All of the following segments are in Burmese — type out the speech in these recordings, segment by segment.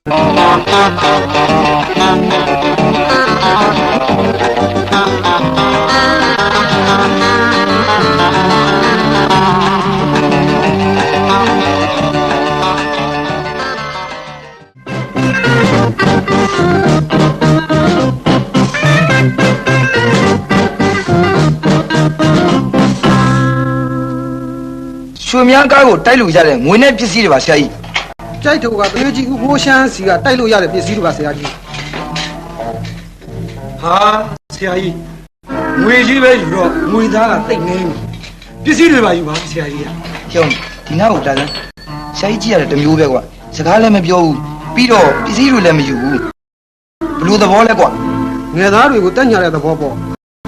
ရွှေမြန်းကားကိုတိုက်လို့ရတဲ့ငွေနဲ့ပစ္စည်းတွေပါဆရာကြီးကြိုက်ထုတ်ကတရွေးကြီးဦးဟိုးရှမ်းစီကတိုက်လို့ရတဲ့ပစ္စည်းတွေပါဆရာကြီးဟာဆရာကြီးငွေကြီးပဲယူတော့ငွေသားကတိတ်နေပြီပစ္စည်းတွေပါယူပါဆရာကြီးကျောင်းဒီနားကိုတားစမ်းဆရာကြီးကြည့်ရတယ်တမျိုးပဲကွာစကားလည်းမပြောဘူးပြီးတော့ပစ္စည်းတွေလည်းမယူဘူးဘလို့သဘောလဲကွာငယ်သားတွေကိုတက်ညာတဲ့သဘောပေါ့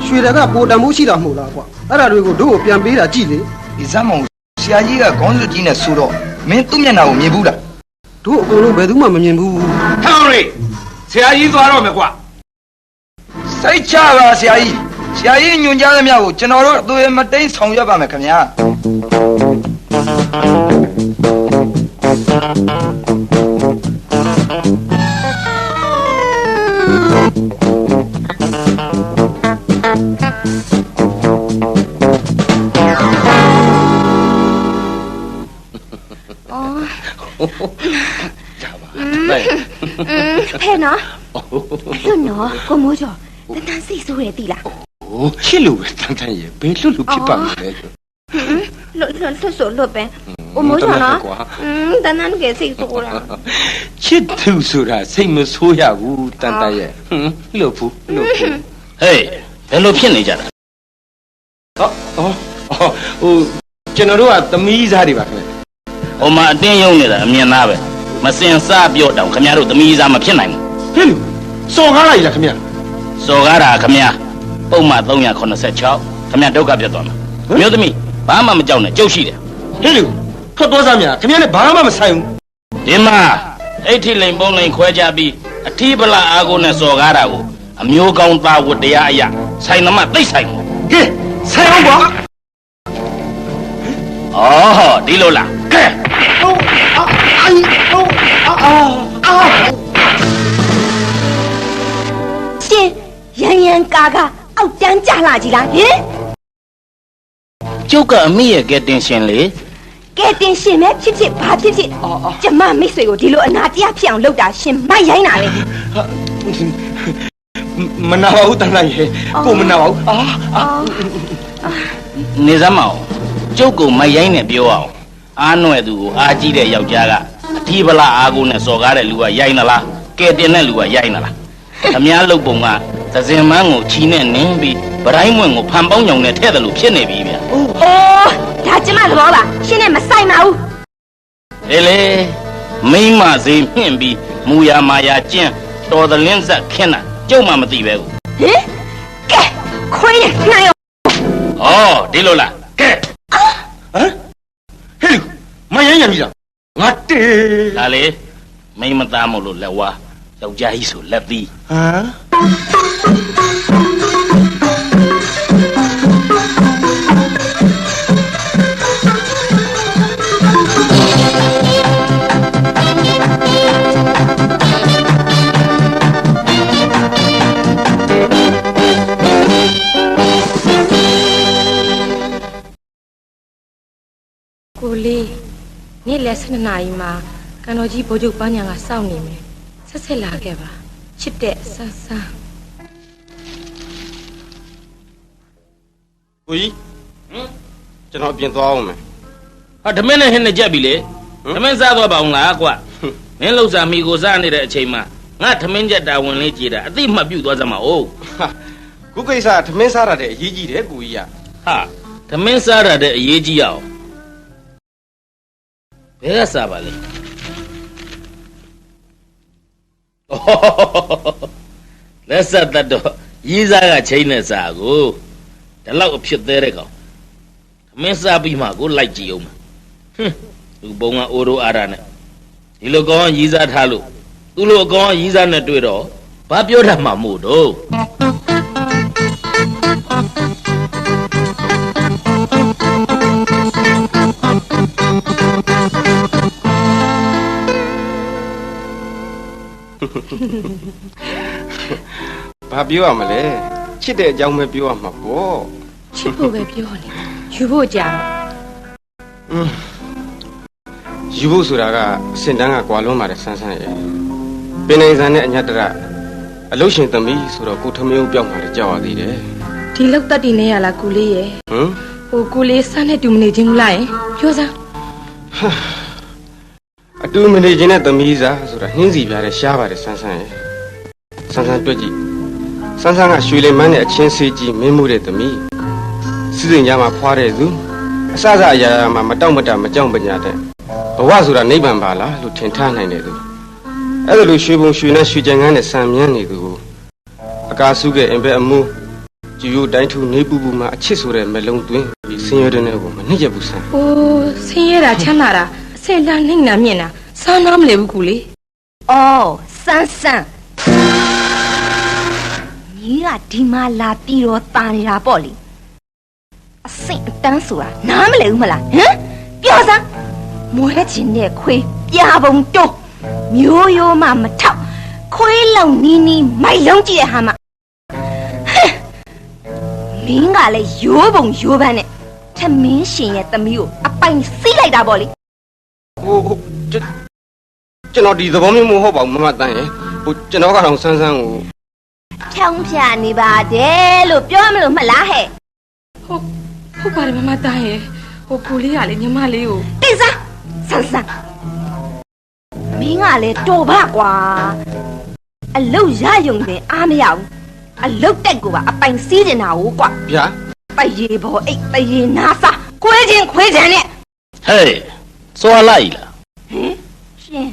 ရွှေတကပိုတန်မှုရှိတာမဟုတ်လားကွာအဲ့ဒါတွေကိုတို့ကိုပြန်ပေးတာကြည့်လေဒီဇက်မောင်ဆရာကြီးကခေါင်းစွပ်ကြီးနဲ့ဆိုတော့မင်းသူ့မျက်နှာကိုမြင်ဘူးလားတို့အကုန်လုံးဘယ်သူမှမမြင်ဘူးထောင်းရီဆရာကြီးသွားတော့မယ်ကွာစိတ်ချပါဆရာကြီးညွှန်ကြားသမျှကိုကျွန်တော်တို့အသွေးမတိန်ဆောင်ရွက်ပါမယ်ခင်ဗျာဖဲနော်လွတ်နော်ကိုမိုးကျော်တန်းတန်းစိတ်ဆိုးရည်လားโอ้ချစ်လို့ပဲတန်းတန်းရဲ့ဘယ်လွတ်လို့ဖြစ်ပါမလဲလွတ်ဆိုလွတ်ပဲကိုမိုးကျော်နော်တန်းတန်းကစိတ်ဆိုးတာချစ်သူဆိုတာစိတ်မဆိုးရဘူးတန်းတန်းရဲ့လွတ်ဘူးဟေးဘယ်လိုဖြစ်နေကြတာဟိုကျွန်တော်တို့ကသမီးစားတွေပါခင်ဗျဟိုမှာအတင်းရုံနေတာအမြင်သားပဲမစင်စားပြော့တောင်ခင်ဗျားတို့သမီးစားမဖြစ်နိုင်ဘူးဟဲ့လူစော်ကားလိုက်လားခင်ဗျာစော်ကားတာခင်ဗျာပုံမှန်386ခင်ဗျာဒုက္ခပြတ်သွားမှာမျိုးသမီးဘာမှမကြောက်နဲ့ကြုတ်ရှိတယ်ဟဲ့လူထွက်သွားစမ်းများခင်ဗျားလည်းဘာမှမဆိုင်ဘူးဒီမှာအဲ့ထိလိန်ပုံလိန်ခွဲကြပြီးအထီးပလာအားကိုနဲ့စော်ကားတာကိုအမျိုးကောင်းသားဝတ်တရားအရာဆိုင်သမားသိဆိုင်ဟဲ့ဆိုင်အောင်ကွာအော်ဒီလိုလားကဲရှင်ရန်ကာအောက်တန်းကြလာကြီးလားဟင်ကျုပ်ကအမိရဲ့ကဲတင်ရှင်လေကဲတင်ရှင်ပဲဖြစ်ဘာဖြစ်ကျမမိတ်ဆွေကိုဒီလိုအနာတရားဖြစ်အောင်လုပ်တာရှင်မိုက်ရိုင်းတာလေမနာပါဘူးတန်လိုက်ရဲ့ကိုမနာပါဘူးနေစမ်းမအောင်ကျုပ်ကိုမိုက်ရိုင်းနဲ့ပြောအောင်အားနွယ်သူကိုအားကြီးတဲ့ယောက်ျားကအထီးပလာအားကိုနဲ့စော်ကားတဲ့လူကရိုင်းသလားကဲတင်တဲ့လူကရိုင်းသလားအများလုတ်ပုံကသဇင်မန်းကိုချီနဲ့နင်းပြီးဗတိုင်းမွင့်ကိုဖန်ပေါင်းညောင်နဲ့ထဲ့တယ်လို့ဖြစ်နေပြီဗျာအိုးဒါကျမသဘောပါရှင်းနဲ့မဆိုင်ပါဘူးအေးလေမိမစေးမြင့်ပြီးမူရမာယာကျင်းတော်သလင်းဆက်ခင်းတာကျုပ်မှမသိပဲကိုဟင်ကဲခွေးနိုင်ရောဩဒီလိုလားကဲဟမ်ဟဲ့လူမရမ်းရံပြီလားငါတေးဒါလေမိမသားမို့လို့လက်ဝါယောက်ျားကြီးဆိုလက်သီးဟမ်ကိုလေးနေ့လယ်12 နာရီမှာကန်တော်ကြီးဘိုးချုပ်ပန်းညာကစောင့်နေမယ်ဆက်လာခဲ့ပါချစ်တဲ့ဆန်းဆန်းကိုကြီးကျွန်တော်ပြင်သွားအောင်မယ်ဟာဓမင်းနဲ့ဟင်းနဲ့ကြက်ပြီလေဓမင်းစားသွားပါအောင်လားကွာမင်းလှုပ်စာမိကိုစားနေတဲ့အချိန်မှာငါဓမင်းချက်တာဝန်လေးကြည်တာအသိမှတ်ပြုတ်သွားစမ်းပါဦးခုကိစ္စဓမင်းစားရတဲ့အရေးကြီးတယ်ကိုကြီးကဟာဓမင်းစားရတဲ့အရေးကြီးအောင်ဘယ်ကစားပါလဲလက်ဆက်တတ်တော့ရေးစားကချိန်နဲ့စားကိုဒီလောက်အဖြစ်သေးတဲ့ကောင်သမင်းစားပြီးမှကိုလိုက်ကြည့်အောင်လူပုံကအိုးရိုးအားရနဲ့ဒီလိုကောင်ရေးစားထားလို့သူ့လိုအကောင်ရေးစားနဲ့တွေ့တော့ဘာပြောတတ်မှာမို့တော့ ဘာပြောရမလဲချစ်တဲ့အကြောင်းပဲပြောရမှာပေါ့ ချစ်ဖို့ပဲပြောနေယူဖို့ကြတော့ ယူဖို့ဆိုတာကစင်တန်းကကွာလွန်းပါတယ်ဆန်းဆန်းရဲ့ပင်နိုင်စံနဲ့အညတရအလုရှင်သမီးဆိုတော့ကိုထမင်းဦးပြောက်มาကြောက်ရသေးတယ် ဒီလောက်တတ်တည်နေရလားကိုလေးရဲ့ဟိုကိုလေးစမ်းနဲ့တူမနေချင်းဘူးလားယင်ပြောစမ်း အတူမနေခြင်းနဲ့သမီးစားဆိုတာနှင်းစီပြားတဲ့ရှားပါတယ်ဆန်းဆန်းရဲ့ဆန်းဆန်းတွက်ကြည့်ဆန်းဆန်းကရွှေလင်မန်းနဲ့အချင်းစေးကြီးမင်းမှုတဲ့သမီးစီစဉ်ကြမှာဖွားတဲ့သူအစစအရာရာမှာမတောင့်မတမကြောက်ပညာတဲ့ဘဝဆိုတာနိဗ္ဗာန်ပါလားလို့ထင်ထားနိုင်တယ်သူအဲ့ဒါလိုရွှေပုံရွှေနဲ့ရွှေကြံငန်းနဲ့ဆံမြန်းနေသူကိုအကာစုကအင်ပဲအမှုကျူရိုးတိုင်းထူနေပူပူမှာအချစ်ဆိုတဲ့မလုံးသွင်းပြီးဆင်းရဲတဲ့နဲ့ကိုမနှိမ့်ရဘူးဆန်း အိုးဆင်းရဲတာချမ်းသာတာအဆင်လာနှိမ့်နာမြင့်တာစားနာမလဲဘူးကိုလေး အော်စမ်းစမ်းညီကဒီမှာလာပြီးတော့တာနေတာပေါ့လေအစိတ်အတန်းဆိုတာနားမလဲဘူးမလားဟမ်ပြောစမ်းမွဲခြင်းနဲ့ခွေးပြာပုံတုံးမျိုးရိုးမှမထောက်ခွေးလုံနီးနီးမိုက်လုံးကြည့်တဲ့ဟာမှမင်းကလည်းရိုးပုံရိုးပန်းနဲ့ထမင်းရှင်ရဲ့သမီးကိုအပိုင်စီးလိုက်တာပေါ့လေ ဟိုကျွန်တော်ဒီသဘောမျိုးမဟုတ်ပါဘူးမမတန်းရဲ့ဟိုကျွန်တော်ကတော့ဆန်းဆန်းကို ဖြောင်းဖြာနေပါတယ်လို့ပြောမလို့မလားဟဲ့ ဟုတ်ပါတယ်မမတားရဲ့ဟိုကိုလေးကလေညီမလေးကို တိစားဆန်းဆန်းမင်းကလည်းတော်ပါကွာအလုတ်ရယုံတယ်အားမရဘူးအလုတ်တက်ကိုပါအပိုင်စီးနေတာကိုကွာ ဗျာ ပရေဘောအိတ်ပရေနာစာခွေးချင်းနဲ့ ဟဲ့စွာလိုက်လား ဟင်ရှင်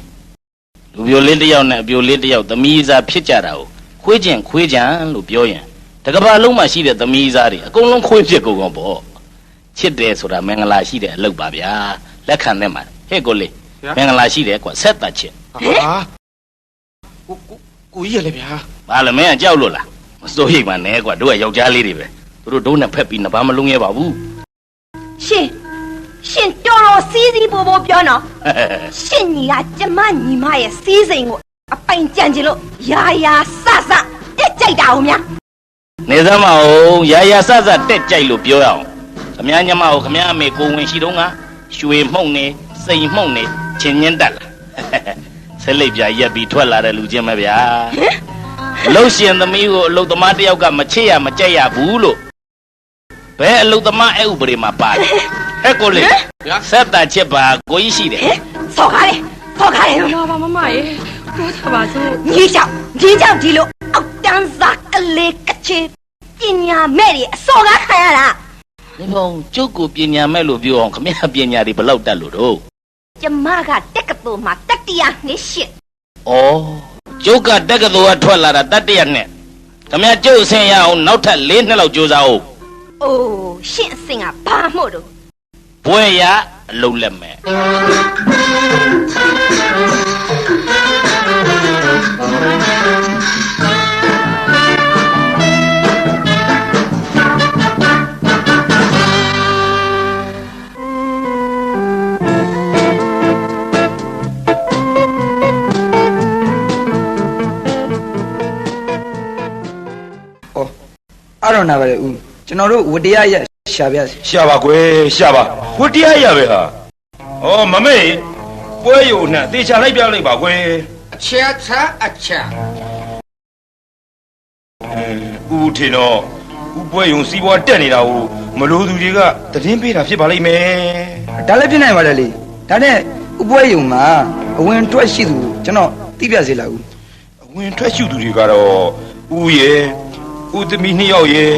လူပြိုလေးတစ်ယောက်နဲ့အပြိုလေးတစ်ယောက်သမီးစားဖြစ်ကြတာကိုခွေးကြံလို့ပြောရင်တကဘာလုံးမှာရှိတဲ့သမီးစားတွေအကုန်လုံးခွေးဖြစ်ကုန်ကုန်ပေါ့ချစ်တယ်ဆိုတာမင်္ဂလာရှိတဲ့အလုပ်ပါဗျာလက်ခံတဲ့မှာဟဲ့ကိုလေးမင်္ဂလာရှိတယ်ကွာဆက်တာချစ် ဟာကိုကြီးရလေဗျာ ဘာလဲမင်းကကြောက်လို့လားမစိုးရိမ်ပါနဲ့ကွာတို့ကယောက်ျားလေးတွေပဲသူတို့ဒုံးနဲ့ဖက်ပြီးနဘာမလုံးရဲပါဘူး ရှင်တော်တော်စီးစီးပိုးပိုးပြောနော်ရှင်ညီကကျမညီမရဲ့စီးစိမ်ကိုအပိုင်ကြံချင်လို့ယာယာဆဆတက်ကြိုက်တာဦးများ နေသမောင်ရာရာဆဆတက်ကြိုက်လို့ပြောရအောင်ခမ ညမကိုခမအမေကိုဝင်ရှိတော့ငါရွှေမှုန့်နေစိန်မှုန့်နေချင်းချင်းတက်လာဆက်လိုက်ပြရက်ပြီးထွက်လာတဲ့လူချင်းပဲဗျာလှုပ်ရှင်သမီးကိုအလုတ်သမားတယောက်ကမချစ်ရမကြက်ရဘူးလို့ဘယ်အလုတ်သမားအဲ့ဥပဒေမှာပါတယ်ဟဲ့ကိုလေးဆက်တာချစ်ပါကိုကြီးရှိတယ် ဆောက်ကားတယ် မမရေပြောကြပါစို့ ညီကြောင့်ဒီလိုအောက်တန်းစားကလေးကချေပညာမဲ့တွေအစော်ကားခံရတာ ဒီကောင်ကျုပ်ကိုပညာမဲ့လို့ပြောအောင်ခမပညာတွေဘလောက်တတ်လို့တော့ ကျမကတက်ကတူမှာတတိယနှစ်ရှစ် ဩကျုပ်ကတက္ကသိုလ်ကထွက်လာတာတတ္တရနဲ့ခမကျုပ်အဆင်ရအောင်နောက်ထပ်၄နှစ်လောက်ကြိုးစားအောင် အိုးရှင့်အစင်ကဘာမို့တော့ ဘွဲရအလုံးလက်မဲ့ အဲ့တော့နာပါလေဦးကျွန်တော်တို့ဝတရားရရှာပြစီ ရှာပါကွယ်ရှာပါဝတ်တရားရပဲဟာဩမမေပွဲယုံနဲ့တေချာလိုက်ပြလိုက်ပါကွယ် အချက်ချအချက် ဦးထင်တော့ဦးပွဲယုံစီးပွားတက်နေတာကိုမလို့သူတွေကသတင်းပေးတာဖြစ်ပါလိမ့်မယ် ဒါလည်းဖြစ်နိုင်ပါလေလေဒါနဲ့ဥပွဲယုံမှာအဝင်ထွက်ရှိသူကျွန်တော်သိပြစေလားဦး အဝင်ထွက်ရှုသူတွေကတော့ဦးရဲ့ဦးသမီးနှစ်ယောက်ရဲ့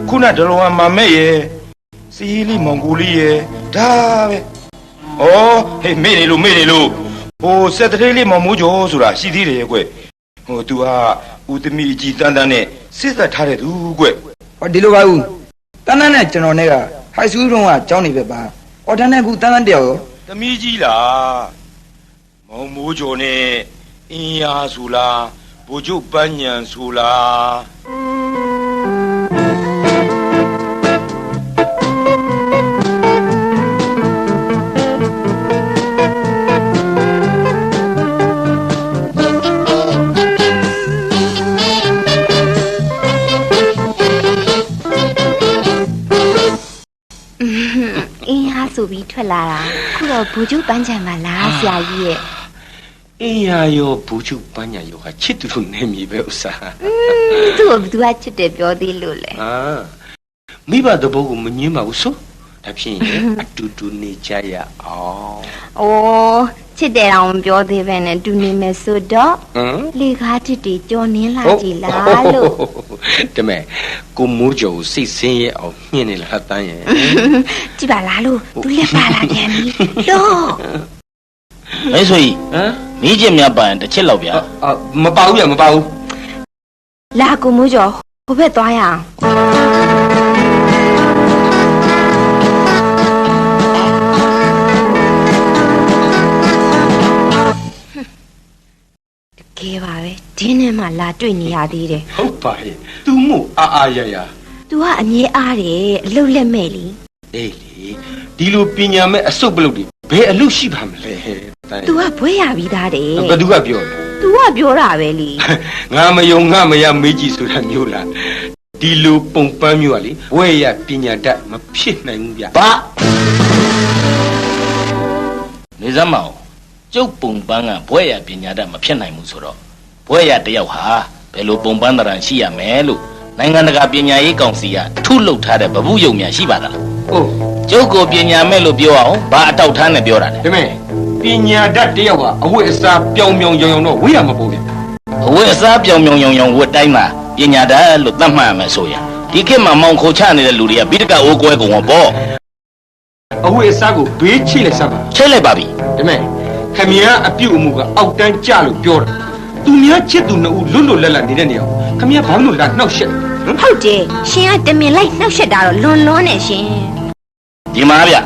ခုနဒလောမမဲရဲ့စီလီမောင်ကိုလီရဲ့ဒါပဲဩဟေးမေ့နေလို့ဟိုစက်တရေလေးမောင်မိုးကျော်ဆိုတာရှိသေးတယ်ကွယ်ဟိုသူကဦးသမီးအကြီးတန်းတန်းနဲ့စစ်သက်ထားတဲ့သူကွယ် ဟောဒီလိုပါဦးတန်းတန်းနဲ့ကျွန်တော်နဲ့ကဟိုက်စကူးတုန်းကကျောင်းနေပဲပါဟောတန်းနဲ့ခုတန်းတန်းတယောက်ရော သမီးကြီးလားမောင်မိုးကျော်နဲ့အင်းယာဆိုလားဘိုလ်ချုပ်ပန်းညံဆိုလား ဟ ပြီးထွက်လာတာခုတော့ဘူကျုပန်းချံမှာလားဆရာကြီးရဲ့ အေးရာရောဘူချုပ်ပန်းညာရောဟာချစ်သူတို့နေမည်ပဲဥစ္စာ သူ့ကိုဘသူကချစ်တယ်ပြောသေးလို့လေ ဟာမိဘတဘောကိုမငင်းပါဘူးဆိုဒါဖြင့်အတူတူနေကြရအောင် ။အိုးချစ်တယ်အောင်ပြောသေးပဲနဲ့တူနေမယ်ဆိုတော့ ဟမ် လေကားတစ်တီကြော်နင်းလာကြည်လားလို့ တမဲကိုမိုးကျော်ကိုစိတ်ဆင်းရဲအောင်ညှင်းနေလားတန်းရဲ့ ကြည့်ပါလားလို့သူလက်ပါလာပြန်ပြီလို့ မဲဆိုကြီး ဟမ် မိကျင်များပါရင်တစ်ချက်လောက်ဗျာ မပါဘူးဗျမပါဘူး လာကိုမိုးကျော်ဟိုဘက်သွားရအောင်ကဲပါပဲဒီနေ့မှလာတွေ့နေရသေးတယ် ဟုတ်ပါရဲ့သူမို့အားရရ ။ तू ကအမြဲအားတယ်အလုတ်လက်မဲ့လी အေးလေဒီလိုပညာမဲ့အစုပ်ပလုတ်တွေဘယ်အလုပ်ရှိပါမလဲတန်း ။ तू ကဘွဲရပြီးသားတယ် ဘယ်သူကပြောလဲ ။ तू ကပြောတာပဲလी ငါမယုံငါမရမေးကြည့်ဆိုတာမျိုးလားဒီလိုပုံပန်းမျိုးကလေဘွဲရပညာတတ်မဖြစ်နိုင်ဘူးဗျ ဘာနေစမ်းမအောင်ကျုပ်ပုံပန်းကဘွဲရပညာတတ်မဖြစ်နိုင်ဘူးဆိုတော့ဘွဲရတယောက်ဟာဘယ်လိုပုံပန်းတရံရှိရမယ်လို့နိုင်ငံတကာပညာရေးကောင်စီကထုလုပ်ထားတဲ့ဗဟုယုံများရှိပါသလား ဟုတ် ကျုပ်ကိုပညာမဲ့လို့ပြောအောင်ဘာအတောက်ထားနဲ့ပြောတာလဲ ဒါမဲ့ပညာတတ်တယောက်ဟာအဝတ်အစားပြောင်ပြောင်ရောင်ရောင်တော့ဝေးရမှာပေါ့ဗျ အဝတ်အစားပြောင်ပြောင်ရောင်ဝတ်တိုင်းမှာပညာတတ်လို့သတ်မှတ်ရမယ်ဆိုရင်ဒီခေတ်မှာမောင်ခိုချနေတဲ့လူတွေကပိဋကအိုးကွဲကုန်တော့ပေါ့ အဝတ်အစားကိုဘေးချိလိုက်စမ်းပါ ချိတ်လိုက်ပါပြီ ဒါမဲ့ခမည်းအပြုတ်အမှုကအောက်တန်းကြလို့ပြောတာသူများချစ်သူနှစ်ဦးလွတ်လွတ်လပ်လပ်နေတဲ့နေရာခမည်းဘာလို့လာနှောက်ရှက်ဟမ် ဟုတ်တယ်ရှင်ကတမင်လိုက်နှောက်ရှက်တာတော့လွန်လွန်းနေရှင် ဒီမှာဗျ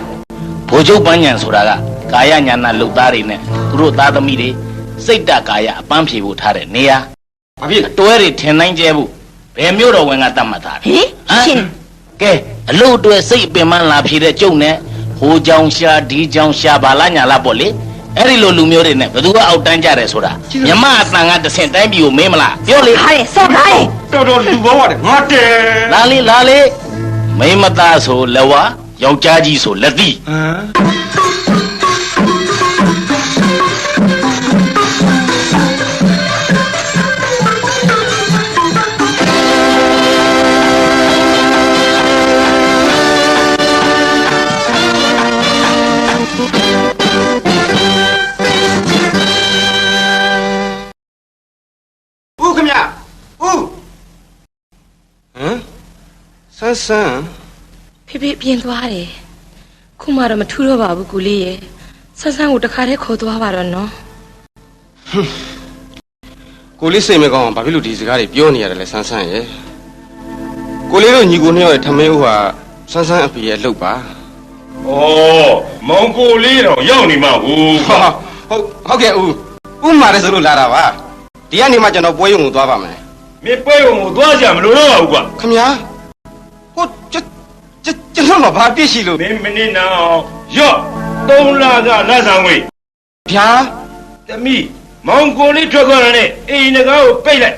ဘိုလ်ချုပ်ပန်းညံဆိုတာကကာယညာနာလှုပ်သားတွေနဲ့သူတို့သားသမီးတွေစိတ်တကာယအပန်းဖြေဖို့ထားတဲ့နေရာ ဘာဖြစ်လဲ တွဲတွေထင်နိုင်ကျဲဘူးဘယ်မျိုးတော်ဝင်ကတတ်မှတ်ထား ဟင်ရှင် ကဲအလို့အတွက်စိတ်အပင်ပန်းလာဖြေတဲ့ကျုပ်နဲ့ဟိုကြောင်ရှာဒီကြောင်ရှာဘာလာညာလာပေါ့လေအဲ့ဒီလိုလူမျိုးတွေနဲ့ဘယ်သူကအောက်တန်းကြတယ်ဆိုတာမြမအတန်ကတဆင့်တိုင်းပြည်ကိုမေးမလားပြောလေ ဟားတယ်ဆော့ကားတယ် တော်တော်လူဘောရတယ်ငါတဲ လာလေလာလေမိမသားဆိုလက်ဝါယောက်ျားကြီးဆိုလက်သီး ဟမ် ဦးခင်ဗျဦး ဟမ်ဆန်းဆန်း ဖေဖေပြင်သွားတယ်ခုမှတော့မထူးတော့ပါဘူးကိုလေးရဲ့ဆန်းဆန်းကိုတခါတည်းခေါ်သွားပါတော့နော် ကိုလေးစိတ်မကောင်းအောင်ဘာဖြစ်လို့ဒီစကားတွေပြောနေရတယ်လဲဆန်းဆန်းရဲ့ကိုလေးတို့ညီကိုနှစ်ယောက်ရဲ့ထမင်းဦးဟာဆန်းဆန်းအဖေရဲ့လှုပ်ပါ ဩမောင်ကိုလေးတော့ရောက်နေမှာဟုတ် ဟုတ်ကဲ့ဦးမာတယ်ဆိုလို့လာတာပါဒီကနေမှကျွန်တော်ပွဲရုံကိုသွားပါမယ် မင်းပွဲုံကိုသွားကြမလို့တော့ဘူးကွာ ခမညာဟုတ်ကျွန်တော်တော့ဘာပြစ်ရှိလို့ မင်းမနေနာအောင်ရော့3လကလက်ဆောင်ဝေး ဗျာ သမီးမောင်ကိုလေးထွက်ခွင့်နဲ့အိမ်ငကားကိုပိတ်လိုက်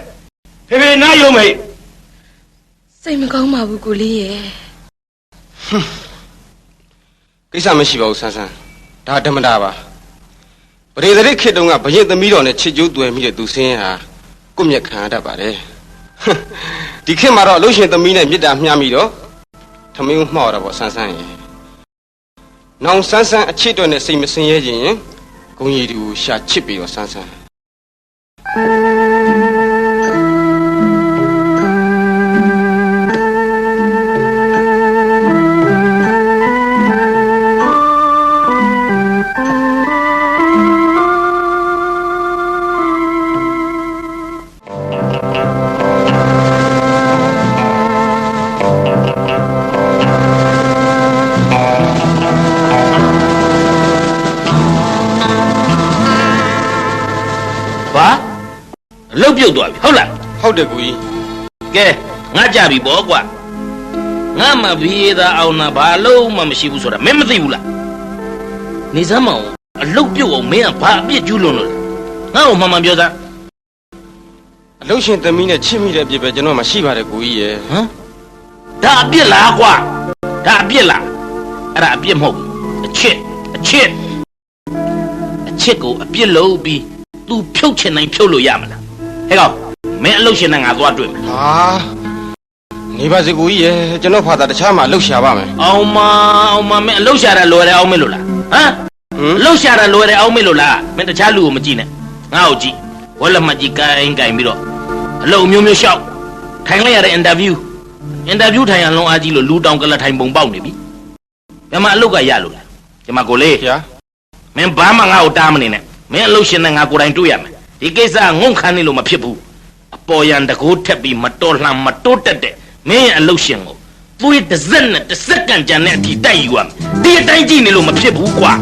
ဖေဖေနားယုံမေး စိတ်မကောင်းပါဘူးကိုလေးရဲ့ ကိစ္စမရှိပါဘူးဆန်းဆန်းဒါဓမ္မတာပါပရိသေခေတ်တုန်းကဘရင်သမီးတော်နဲ့ချစ်ကျိုးတွေ့မိတဲ့သူစင်းဟာကိုမြက်ခံရတတ်ပါတယ်ဒီခေတ်မှာတော့အလို့ရှင်သမီးနဲ့မြစ်တာမျှမိတော့ထမင်းဦးမှောက်ရတာပေါ့ဆန်းဆန်းရဲ့နောင်ဆန်းဆန်းအချစ်တော်နဲ့စိတ်မစင်ရဲခြင်းဂုံကြီးတူရှာချစ်ပြီးတော့ဆန်းဆန်း ဘာအလုတ်ပြုတ်သွားပြီဟုတ်လား ဟုတ်တယ်ကိုကြီး ကဲငါကြပြီပေါ့ကွာငါမပြေးသားအောင်နာဘာလို့မှမရှိဘူးဆိုတာမင်းမသိဘူးလားနေစမ်းမအောင်အလုတ်ပြုတ်အောင်မင်းကဘာအပြစ်ကျူးလွန်လို့လဲငါ့ကိုမှန်မှန်ပြောစမ်း အလို့ရှင်သမီးနဲ့ချစ်မိတဲ့အပြစ်ပဲကျွန်တော်မှရှိပါတယ်ကိုကြီးရဲ့ ဟမ်ဒါအပြစ်လားကွာဒါအပြစ်လားအဲ့ဒါအပြစ်မဟုတ်ဘူးအ ချစ်ကိုအပြစ်လို့ပြီး तू ဖြုတ်ချင်နိုင်ဖြုတ်လို့ရမလားဟဲ့ကောင်မင်းအလုပ်ရှင်နဲ့ငါသွားတွေ့မယ် ဟာနေပါစေကိုကြီးရဲ့ကျွန်တော်ဖာသာတခြားမှာလှုပ်ရှားပါမယ် အောင်မမင်းအလုပ်ရှာတာလွယ်တယ်အောင်မေ့လို့လားဟမ်အလုပ်ရှာတာလွယ်တယ်အောင်မေ့လို့လားမင်းတခြားလူကိုမကြည့်နဲ့ငါ့ကိုကြည့်ဝက်လက်မှတ်ကြီးကိုင်းပြီးတော့အလုပ်မျိုးရှောက်ထိုင်လိုက်ရတဲ့အင်တာဗျူးထိုင်ရလုံးအားကြီးလို့လူတောင်ကလထိုင်ပုံပေါက်နေပြီဘယ်မှာအလုပ်ကရလို့လဲဒီမှာကိုလေး ဗျာ မင်းဘာမှငါ့ကိုတားမနေနဲ့မင်းအလုပ်ရှင်နဲ့ငါကိုယ်တိုင်တွေ့ရမယ်ဒီကိစ္စငုံခန်းနေလို့မဖြစ်ဘူးအပေါ်ရန်တကိုးထက်ပြီးမတော်လှန်မတိုးတက်တဲ့မင်းရဲ့အလုပ်ရှင်ကိုသွေးတစ်စက်နဲ့တစ်စက္ကန့်ကြံတဲ့အထိတိုက်ယူရမယ်ဒီအတိုင်းကြည့်နေလို့မဖြစ်ဘူးကွာ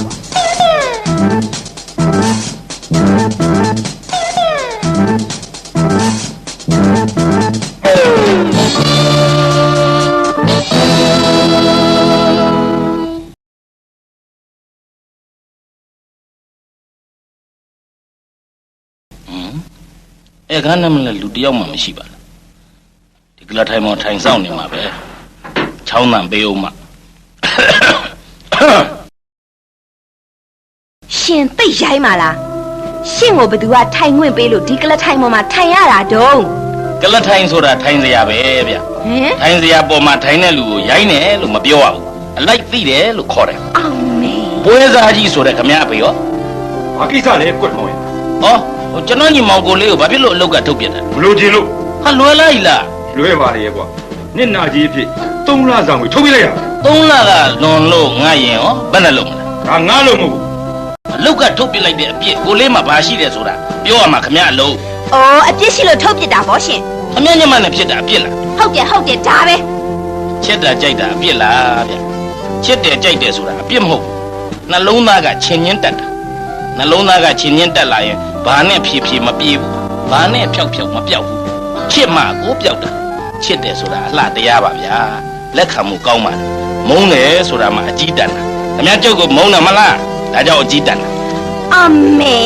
အဲ့ခါနဲ့မလဲလူတယောက်မှမရှိပါလားဒီကလာထိုင်မောင်ထိုင်ဆောင်နေမှာပဲချောင်းတန်ပေးအောင်မ ရှင်သိရိုင်းပါလားရှင်ကိုဘသူကထိုင်ခွင့်ပေးလို့ဒီကလထိုင်ပေါ်မှာထိုင်ရတာတုံး ကလထိုင်ဆိုတာထိုင်စရာပဲဗျ ဟင် ထိုင်စရာပေါ်မှာထိုင်တဲ့လူကိုရိုင်းတယ်လို့မပြောရဘူးအလိုက်သိတယ်လို့ခေါ်တယ် အောင်မေ ပွဲစားကြီးဆိုတဲ့ခမရအဖေရော ဘာကိစ္စလဲကွက်မောင်ရ ဟောကျွန်တော်ညီမောင်ကိုလေးကိုဘာဖြစ်လို့အလောက်ကထုတ်ပြတယ် ဘလို့ချင်းလို့ ဟာလွယ်လိုက်လား လွဲပါလေကွာနှစ်နာကြီးအဖြစ်3လဆောင်ကိုထုတ်ပြလိုက်ရ 3လကလွန်လို့ငါရင်ရောဘယ်နဲ့လုံးမလဲ ဒါငါလို့မဟုတ်ဘူး အလောက်ကထုတ်ပြလိုက်တဲ့အပြစ်ကိုလေးမှာဘာရှိတယ်ဆိုတာပြောရမှာခမရအလုံး အော်အပြစ်ရှိလို့ထုတ်ပြစ်တာဗောရှင် ခမရညမနဲ့ဖြစ်တာအပြစ်လား ဟုတ်တယ်ဒါပဲ ချစ်တာကြိုက်တာအပြစ်လားဗျချစ်တယ်ကြိုက်တယ်ဆိုတာအပြစ်မဟုတ်ဘူးနှလုံးသားကချင်းချင်းတက်တာနှလုံးသားကချင်းချင်းတက်လာရင်ဘာနဲ့ဖြည်းဖြည်းမပြေဘူးဘာနဲ့ဖြောက်ဖြောက်မပြောက်ဘူးချစ်မှကိုပြောက်တာချစ်တယ်ဆိုတာအလှတရားပါဗျာလက်ခံမှုကောင်းပါတယ်မုန်းတယ်ဆိုတာမှအကြီးတန်းတာခင်ဗျားကျုပ်ကမုန်းတယ်မလားဒါကြောင့်အကြီးတန်းတာ အမေ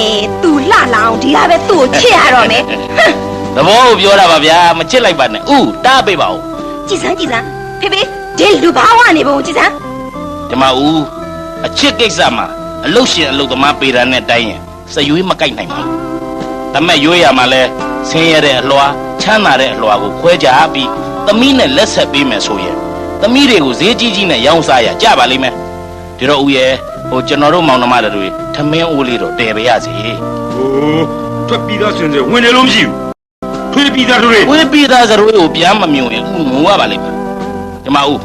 သူလှလောင်ဒီကပဲသူ့ကိုချစ်ရတော့မယ် သဘောကိုပြောတာပါဗျာမချစ်လိုက်ပါနဲ့ဥတားပေးပါဦး ကြည်စမ်းဖေဖေဒီလူဘာဝနေပုံကြည်စမ်း ဒီမှာဥအချစ်ကိစ္စမှာအလုတ်ရှင်အလုတ်သမားပေတာနဲ့တိုင်းရင်စရွေးမကိုက်နိုင်ပါဘူးဒါမဲ့ရွေးရမှာလဲဆင်းရဲတဲ့အလွှာချမ်းသာတဲ့အလွှာကိုခွဲခြားပြီးသမီးနဲ့လက်ဆက်ပေးမယ်ဆိုရင်သမီးတွေကိုဈေးကြီးကြီးနဲ့ရောင်းစားရကြပါလိမ့်မယ်ဒီတော့ဦးရဲ့ကျွန်တော်တို့မောင်နှမတွေထမင်းအိုးလေးတော့တည်ပါရစေ ဟိုထွက်ပြီးသားဆွင်စဲဝင်တယ်လို့မရှိဘူးထွေးပြီးသားတို့တွေ ဝေးပြီးသားစရွေးကိုပြန်မမြုံရင်ဥငိုရပါလိမ့်မယ်ဒီမှာဦး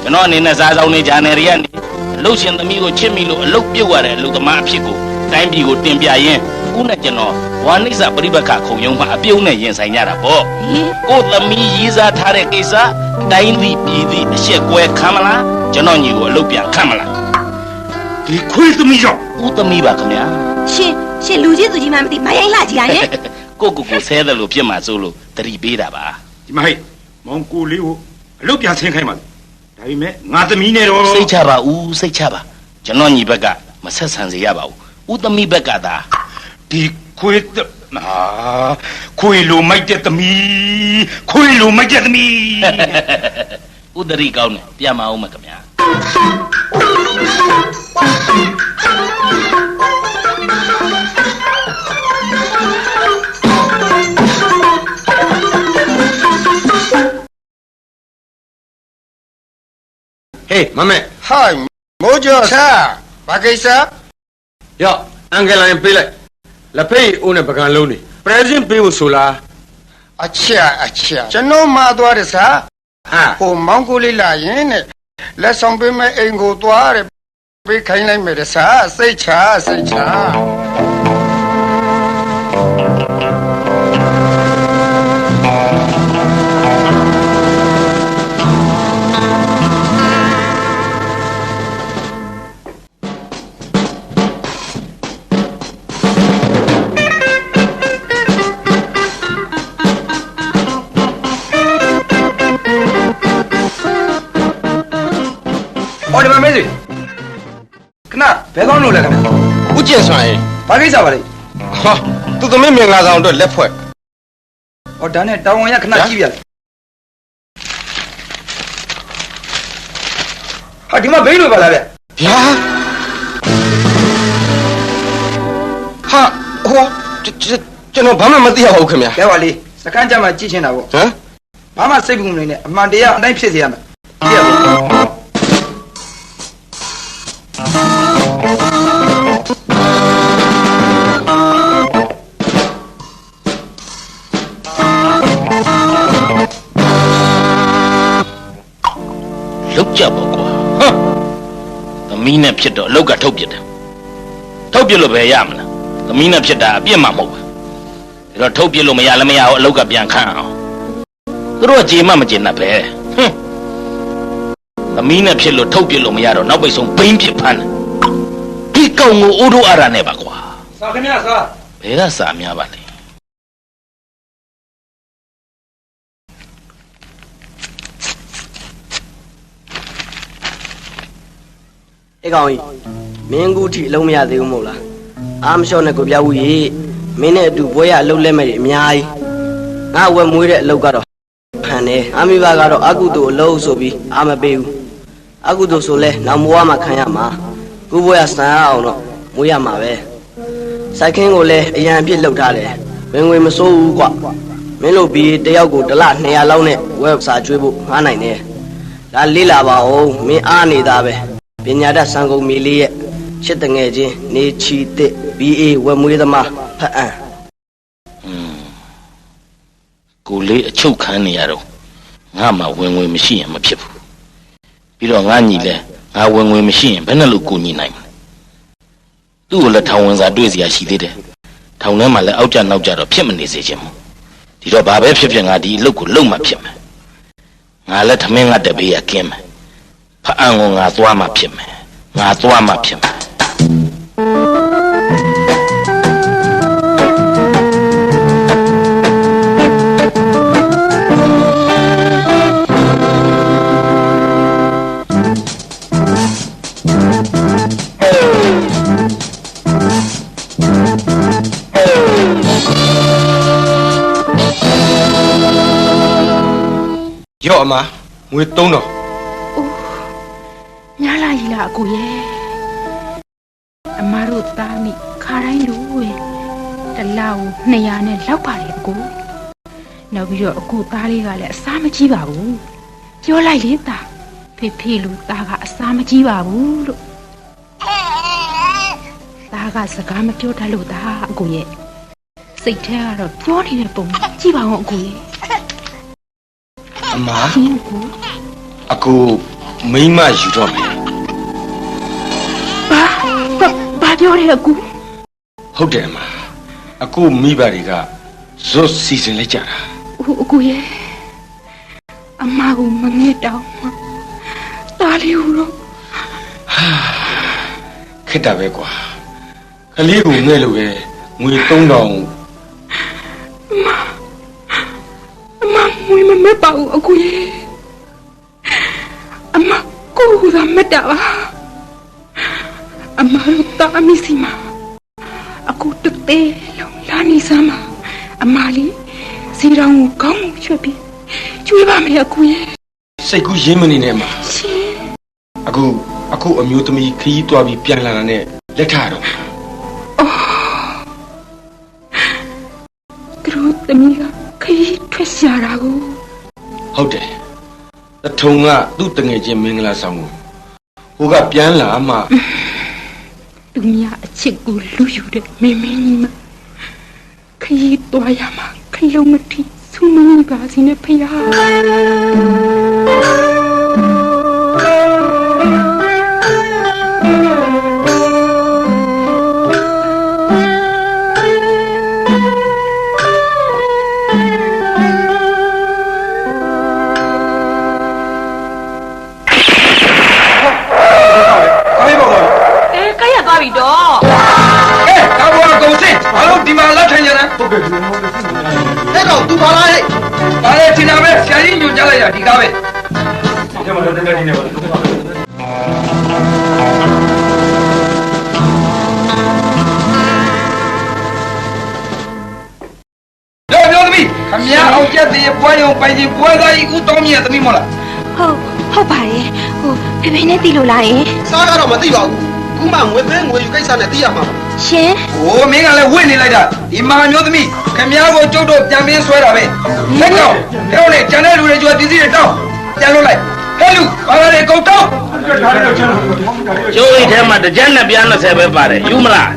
ကျွန်တော်အနေနဲ့စားဆောင်နေကြနေရကနေအလုတ်ရှင်သမီးကိုချစ်မိလို့အလုတ်ပြုတ်ရတဲ့အလုတ်သမားအဖြစ်ကိုတိုင်းပြည်ကိုတင်ပြရင်းဦးနဲ့ကျွန်တော်ဝါနိစ္စပရိပက္ခခုံရုံးမှာအပြုံးနဲ့ရင်ဆိုင်ကြတာပေါ့ကိုသမီးရေးစားထားတဲ့ကိစ္စတိုင်းပြည်ပြည်သည်အရှက်ကွဲခံမလားကျွန်တော်ညီကိုအလုတ်ပြန်ခံမလား ဒီခွေးသမီးကြောင့် ဦးသမီးပါခင်ဗျာ ရှင်လူကြီးသူကြီးမှမသိမရိုင်းလှကြီးရရဲ့ ကိုဆဲတယ်လို့ဖြစ်မှာစိုးလို့တတိပေးတာပါ ဒီမှာဟဲ့မောင်ကိုလေးကိုအလုပ်ပြန်ဆင်းခိုင်းပါလေဒါပေမဲ့ငါသမီးနဲ့တော့ စိတ်ချပါဦးစိတ်ချပါကျွန်တော်ညီဘက်ကမဆက်ဆံစေရပါဘူးဦးသမီးဘက်ကသာ ဒီခွေးခွေးလိုမိုက်တဲ့သမီးခွေးလိုမိုက်တဲ့သမီး ဥဒရီကောင်းတယ်ပြန်မအောင်မခင်ဗျာ ဟေးမမဲ ဟိုင်းမိုးကျော်ဆာဘာကိစ္စ ရော့အန်ဂလိုင်းပေးလိုက်လက်ဖိတ်အိုးနဲ့ပကံလုံးနေပရက်ဇင့်ပေးဖို့ဆိုလား အချာကျွန်တော်မှာသွားတယ်ဆာ ဟာ ဟိုမောင်ကိုလေးလာရင်နဲ့လက်ဆောင်ပေးမဲ့အိမ်ကိုသွားတယ်ပေးခိုင်းလိုက်မယ်ဆာစိတ်ချ ဟောဒီမှာမေးစီခဏဘယ်ကောင်းလို့လဲခင်ဗျ ဦးကျင်စွာရင် ဘာကိစ္စပါလဲ ဟာသူသမီးမင်္ဂလာဆောင်အတွက်လက်ဖွဲ့ ဟောဒါနဲ့တောင်ဝင်ရခဏကြည့်ပြလိုက်ဟာဒီမှာဘိန်းလို့ပါလားဗျ ဗျာ ဟာဟိုကျွန်တော်ဘာမှမသိရပါဘူးခင်ဗျာ ကဲပါလေစကန်းကြမှာကြည့်ချင်တာပေါ့ ဟမ် ဘာမှစိတ်ဘူးမနေနဲ့အမှန်တရားအတိုင်းဖြစ်စေရမယ်ကြည့်ရပါလောက်ကြပါကွာဟမ်သမီးနဲ့ဖြစ်တော့အလောက်ကထုတ်ပြတယ်ထုတ်ပြလို့ပဲရမလားသမီးနဲ့ဖြစ်တာအပြစ်မှမဟုတ်ဘူးဒါတော့ထုတ်ပြလို့မရလည်းမရဘူးအလောက်ကပြန်ခန့်အောင်သူတို့ကကြေမှမကြေနဲ့ပဲဟမ်သမီးနဲ့ဖြစ်လို့ထုတ်ပြလို့မရတော့နောက်ပိတ်ဆုံးဘိန်းဖြစ်ဖမ်းတယ်ဒီကောင်ကိုအိုးတို့အားရနဲ့ပါကွာ စာခင်ဗျာစာ ဘယ်ကစာများပါလဲ အေးကောင်ကြီးမင်းကူထိအလုံးမရသေးဘူးမဟုတ်လားအာမလျှော့နဲ့ကိုပြဝူကြီးမင်းနဲ့အတူဘွဲရအလုပ်လက်မဲ့တွေအများကြီးငါဝက်မွေးတဲ့အလုပ်ကတော့ဖန်တယ်အာမိဘကတော့အကုသို့အလုပ်ဆိုပြီးအာမပေးဘူးအကုသို့ဆိုလဲနောက်မွားမှခံရမှာကိုဘွဲရစံအောင်တော့မွေးရမှာပဲစိုက်ခင်းကိုလည်းအရန်အပြစ်လုပ်ထားတယ်ဝင်ငွေမစိုးဘူးကွမင်းတို့ပြီးတယောက်ကိုတစ်လ200လောက်နဲ့ဝက်စာကျွေးဖို့ငားနိုင်တယ်ဒါလေးလာပါဦးမင်းအားနေတာပဲပညာတတ်စံကုန်မီလေးရဲ့ချစ်တငယ်ချင်းနေချီတစ် BA ဝက်မွေးသမားဖတ်အံကိုလေးအချုပ်ခံနေရတော့ငါမှဝင်ငွေမရှိရင်မဖြစ်ဘူးပြီးတော့ငါညီလဲငါဝင်ငွေမရှိရင်ဘယ်နဲ့လို့ကိုညီနိုင်မလဲသူ့ကိုလည်းထောင်ဝင်စာတွေ့စရာရှိသေးတယ်ထောင်ထဲမှာလည်းအောက်ကြနောက်ကြတော့ဖြစ်မနေစေချင်ဘူးဒီတော့ဘာပဲဖြစ်ဖြစ်ငါဒီအလုပ်ကိုလုပ်မှဖြစ်မယ်ငါလည်းထမင်းငါတပေးရကင်းမယ်ဖအံကိုငါသွားမှဖြစ်မယ်ငါသွားမှဖြစ်မယ်ရော့အမငွေ300ညာလာကြီးလားအကိုရဲ့အမတို့သားမိခါတိုင်းလူပဲတစ်လောက်200နဲ့လောက်ပါလေအကိုနောက်ပြီးတော့အကိုသားလေးကလည်းအစားမကြီးပါဘူးပြောလိုက်လေသားဖေဖေလူသားကအစားမကြီးပါဘူးလို့သားကစကားမပြောတတ်လို့သားအကိုရဲ့စိတ်ထဲကတော့ပြောနေတဲ့ပုံကြည့်ပါဦးအကိုရဲ့အမ ရှင်ကို အကူမိမယူတော့မယ် ဘာပြောရဲအကူ ဟုတ်တယ်အမအကူမိဘတွေကဇွတ်စီစဉ်လိုက်ကြတာ အကူရဲ့အမကိုမငဲ့တောင်းမတားလေးဦးတော့ ခက်တာပဲကွာကလေးကိုငဲ့လို့ပဲငွေ3000အမငွေမမဲ့ပါဘူးအကူရဲ့အမကိုယ်ကမတားပါအမတို့တာအမီစီမအကူတသေးလုံးလာနေစမ်းပါအမလေးစီတောင်ကိုကောင်းမှုချွတ်ပြီးကျွေးပါမယ်အကူရဲ့ စိတ်ကူးရင်းမနေနဲ့မှာ ရှင် အခုအမျိုးသမီးခရီးသွားပြီးပြန်လာတာနဲ့လက်ထတော့ သူတို့သမီးကခရီးထွက်ရှာတာကို ဟုတ်တယ်တထုံကသူ့တငယ်ချင်းမင်္ဂလာဆောင်ကိုဟိုကပြန်လာမှ သူများအချစ်ကိုလူယူတဲ့မင်းကြီးမခရီးသွားရမှာခလုံးမထီဆူမင်းပါစီနဲ့ဖျာသွားပြီတော့ ကောင်းပါကုန်စင်ဘာလို့ဒီမှာလက်ထိုင်ကြလဲဟုတ်ကဲ့အဲ့တော့သူပါလားဟဲ့ပါလေဒီနာပဲဆရာကြီးညွှန်ကြားလိုက်တာဒီကားပဲဒီမှာတော့တက်တက်နေပါလို့ပြောသမီးခမရအောင်ကြက်သေးပွဲရုံပိုင်ကြီးပွဲသားကြီးဦးတောင်းမြတ်သမီးမလား ဟုတ်ပါတယ်ဟိုဖေဖေနဲ့တီလို့လားယင် စားကတော့မသိပါဘူး ခုမှငွေသွင်းငွေယူကိစ္စနဲ့သိရမှာပါ ရှင် ဟိုမင်းကလည်းဝင့်နေလိုက်တာဒီမဟာမျိုးသမီးခင်ဗျားကိုကျုပ်တို့ပြန်ပေးဆွဲတာပဲဟဲ့ကောင်ဟဲ့လေကျန်တဲ့လူတွေကြွားပြည်စည်းတွေတောင်းပြန်လို့လိုက်ဟဲ့လူဘာလဲကုန်တောင်း ကျိုးအိတ်ထဲမှာတကြက်နဲ့ပြား20ပဲပါတယ်ယူမလား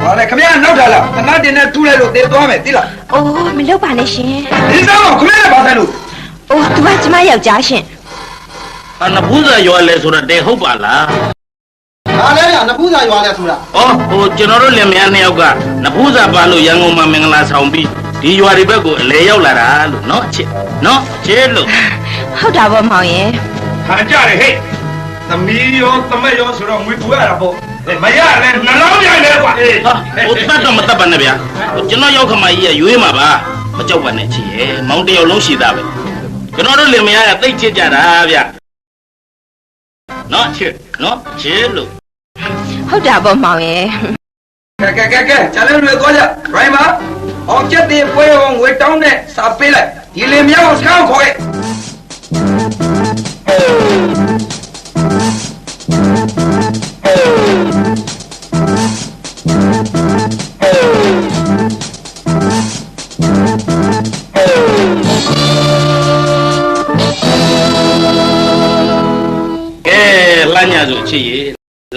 ဘာလဲခင်ဗျားနောက်ထားလားငါတင်နဲ့ထူးလိုက်လို့တေသွားမယ်သိလား အိုးမလုပ်ပါနဲ့ရှင် ဒီစားမခင်ဗျားလည်းဘာဆိုင်လို့ အိုးသူကကျမယောက်ျားရှင် အနဖူးစာရွာလဲဆိုတော့တဲဟုတ်ပါလား ဒါလည်းရနဖူးစာရွာလဲဆိုတာ ဩဟိုကျွန်တော်တို့လင်မယားနှစ်ယောက်ကနဖူးစာပါလို့ရန်ကုန်မှာမင်္ဂလာဆောင်ပြီးဒီရွာတွေဘက်ကိုအလဲရောက်လာတာလို့နော်အချစ်နော်ချစ်လို့ ဟုတ်တာပေါ့မောင်ရဲ့ ဟာကြတယ်ဟဲ့သမီးရောသမက်ရောဆိုတော့ငွေတူရတာပေါ့မရလဲနှလုံးရိုင်လဲကွာအေး ဟာဟိုတတ်တော့မတတ်ပါနဲ့ဗျာဟိုကျွန်တော်ရောက်ခမကြီးကရွေးမှာပါမကြောက်ပါနဲ့ချစ်ရဲ့မောင်တယောက်လုံးရှိသားပဲကျွန်တော်တို့လင်မယားကသိတ်ချစ်ကြတာဗျနော်ချစ်နော်ချစ်လို့ ဟုတ်တာပေါ့မောင်ရဲ့ ကဲကျန်တဲ့လူတွေသွားကြရိုင်းပါအောင်ချက်တွေပွဲရောငွေတောင်းတဲ့စာပေးလိုက်ဒီလင်မြောက်စကားခေါ်ခဲ့ လမ်းညာဆိုချစ်ရေ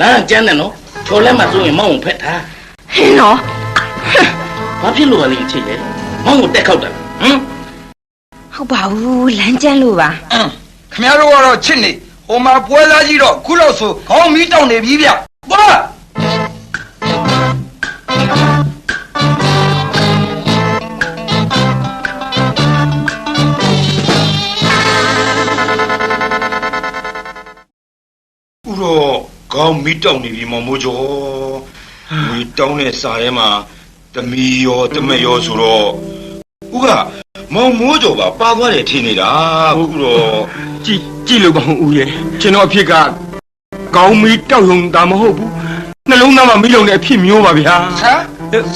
လမ်းကျန်းတယ်နော်ချော်လဲမှဆိုရင်မောင်းကိုဖက်ထား ဟင်းနော် ဘာဖြစ်လို့လဲချစ်ရေမောင်းကိုတက်ခောက်တာဟမ် ဟုတ်ပါဘူးလမ်းကျန်းလို့ပါ ခင်ဗျားတို့ကတော့ချစ်နေဟိုမှာပွဲသားကြီးတော့ခုလောက်ဆိုခေါင်းမီးတောင်းနေပြီဗျသွားဥတော့ခေါင်းမီးတောက်နေပြီမောင်မိုးကျော်ငွေတောင်းတဲ့စာထဲမှာသမီးရောသမက်ရောဆိုတော့ဥကမောင်မိုးကျော်ပါသွားတယ်ထင်နေတာခုတော့ ကြည့်လို့ပါဦးရဲ့ကျွန်တော်အဖြစ်ကကောင်းမီတောက်ရုံဒါမဟုတ်ဘူးနှလုံးသားမှာမိလုံးတဲ့အဖြစ်မျိုးပါဗျာ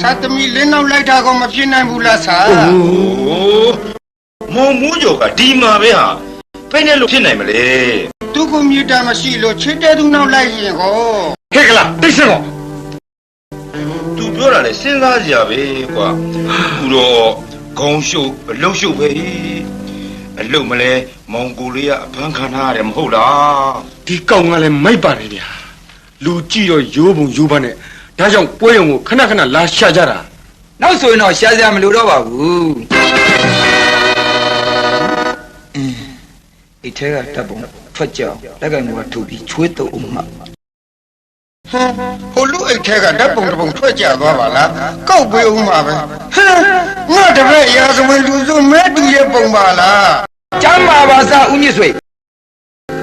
စာသမီးလင်းနောက်လိုက်တာကောမဖြစ်နိုင်ဘူးလားစာ โอ้မောင်မိုးကျော်ကဒီမှာပဲဟာဘယ်နဲ့လို့ဖြစ်နိုင်မလဲ သူကွန်ပျူတာမရှိလို့ချစ်တဲ့သူနောက်လိုက်ရင်ကော ဟဲ့ကလားတိတ်ဆက်တော့ သူပြောတာလေစဉ်းစားကြရပဲကွာခုတော့ခေါင်းရှုပ်အလုတ်ရှုပ်ပဲအလုတ်မလဲမောင်ကိုလေးကအဖမ်းခံထားရတယ်မဟုတ်လား ဒီကောင်ကလည်းမိုက်ပါတယ်ဗျာလူကြည့်တော့ရိုးပုံရိုးပါနဲ့ဒါကြောင့်ပွဲရုံကိုခဏခဏလာရှာကြတာ နောက်ဆိုရင်တော့ရှားစရာမလိုတော့ပါဘူးအိတ်ထဲကတပ်ပုံထွက်ကြအောင်လက်ကင်ကထုတ်ပြီးချွေးတုပ်အောင်မှ ဟိုလူအိတ်ထဲကဓာတ်ပုံတစ်ပုံထွက်ကြသွားပါလားကောက်ပေးဦးမှာပဲဟမ်ငါတပည့်ရာဇဝင်လူစုမဲတူရဲ့ပုံပါလား ကျမ်းပါပါစာဦးမြင့်ဆွေ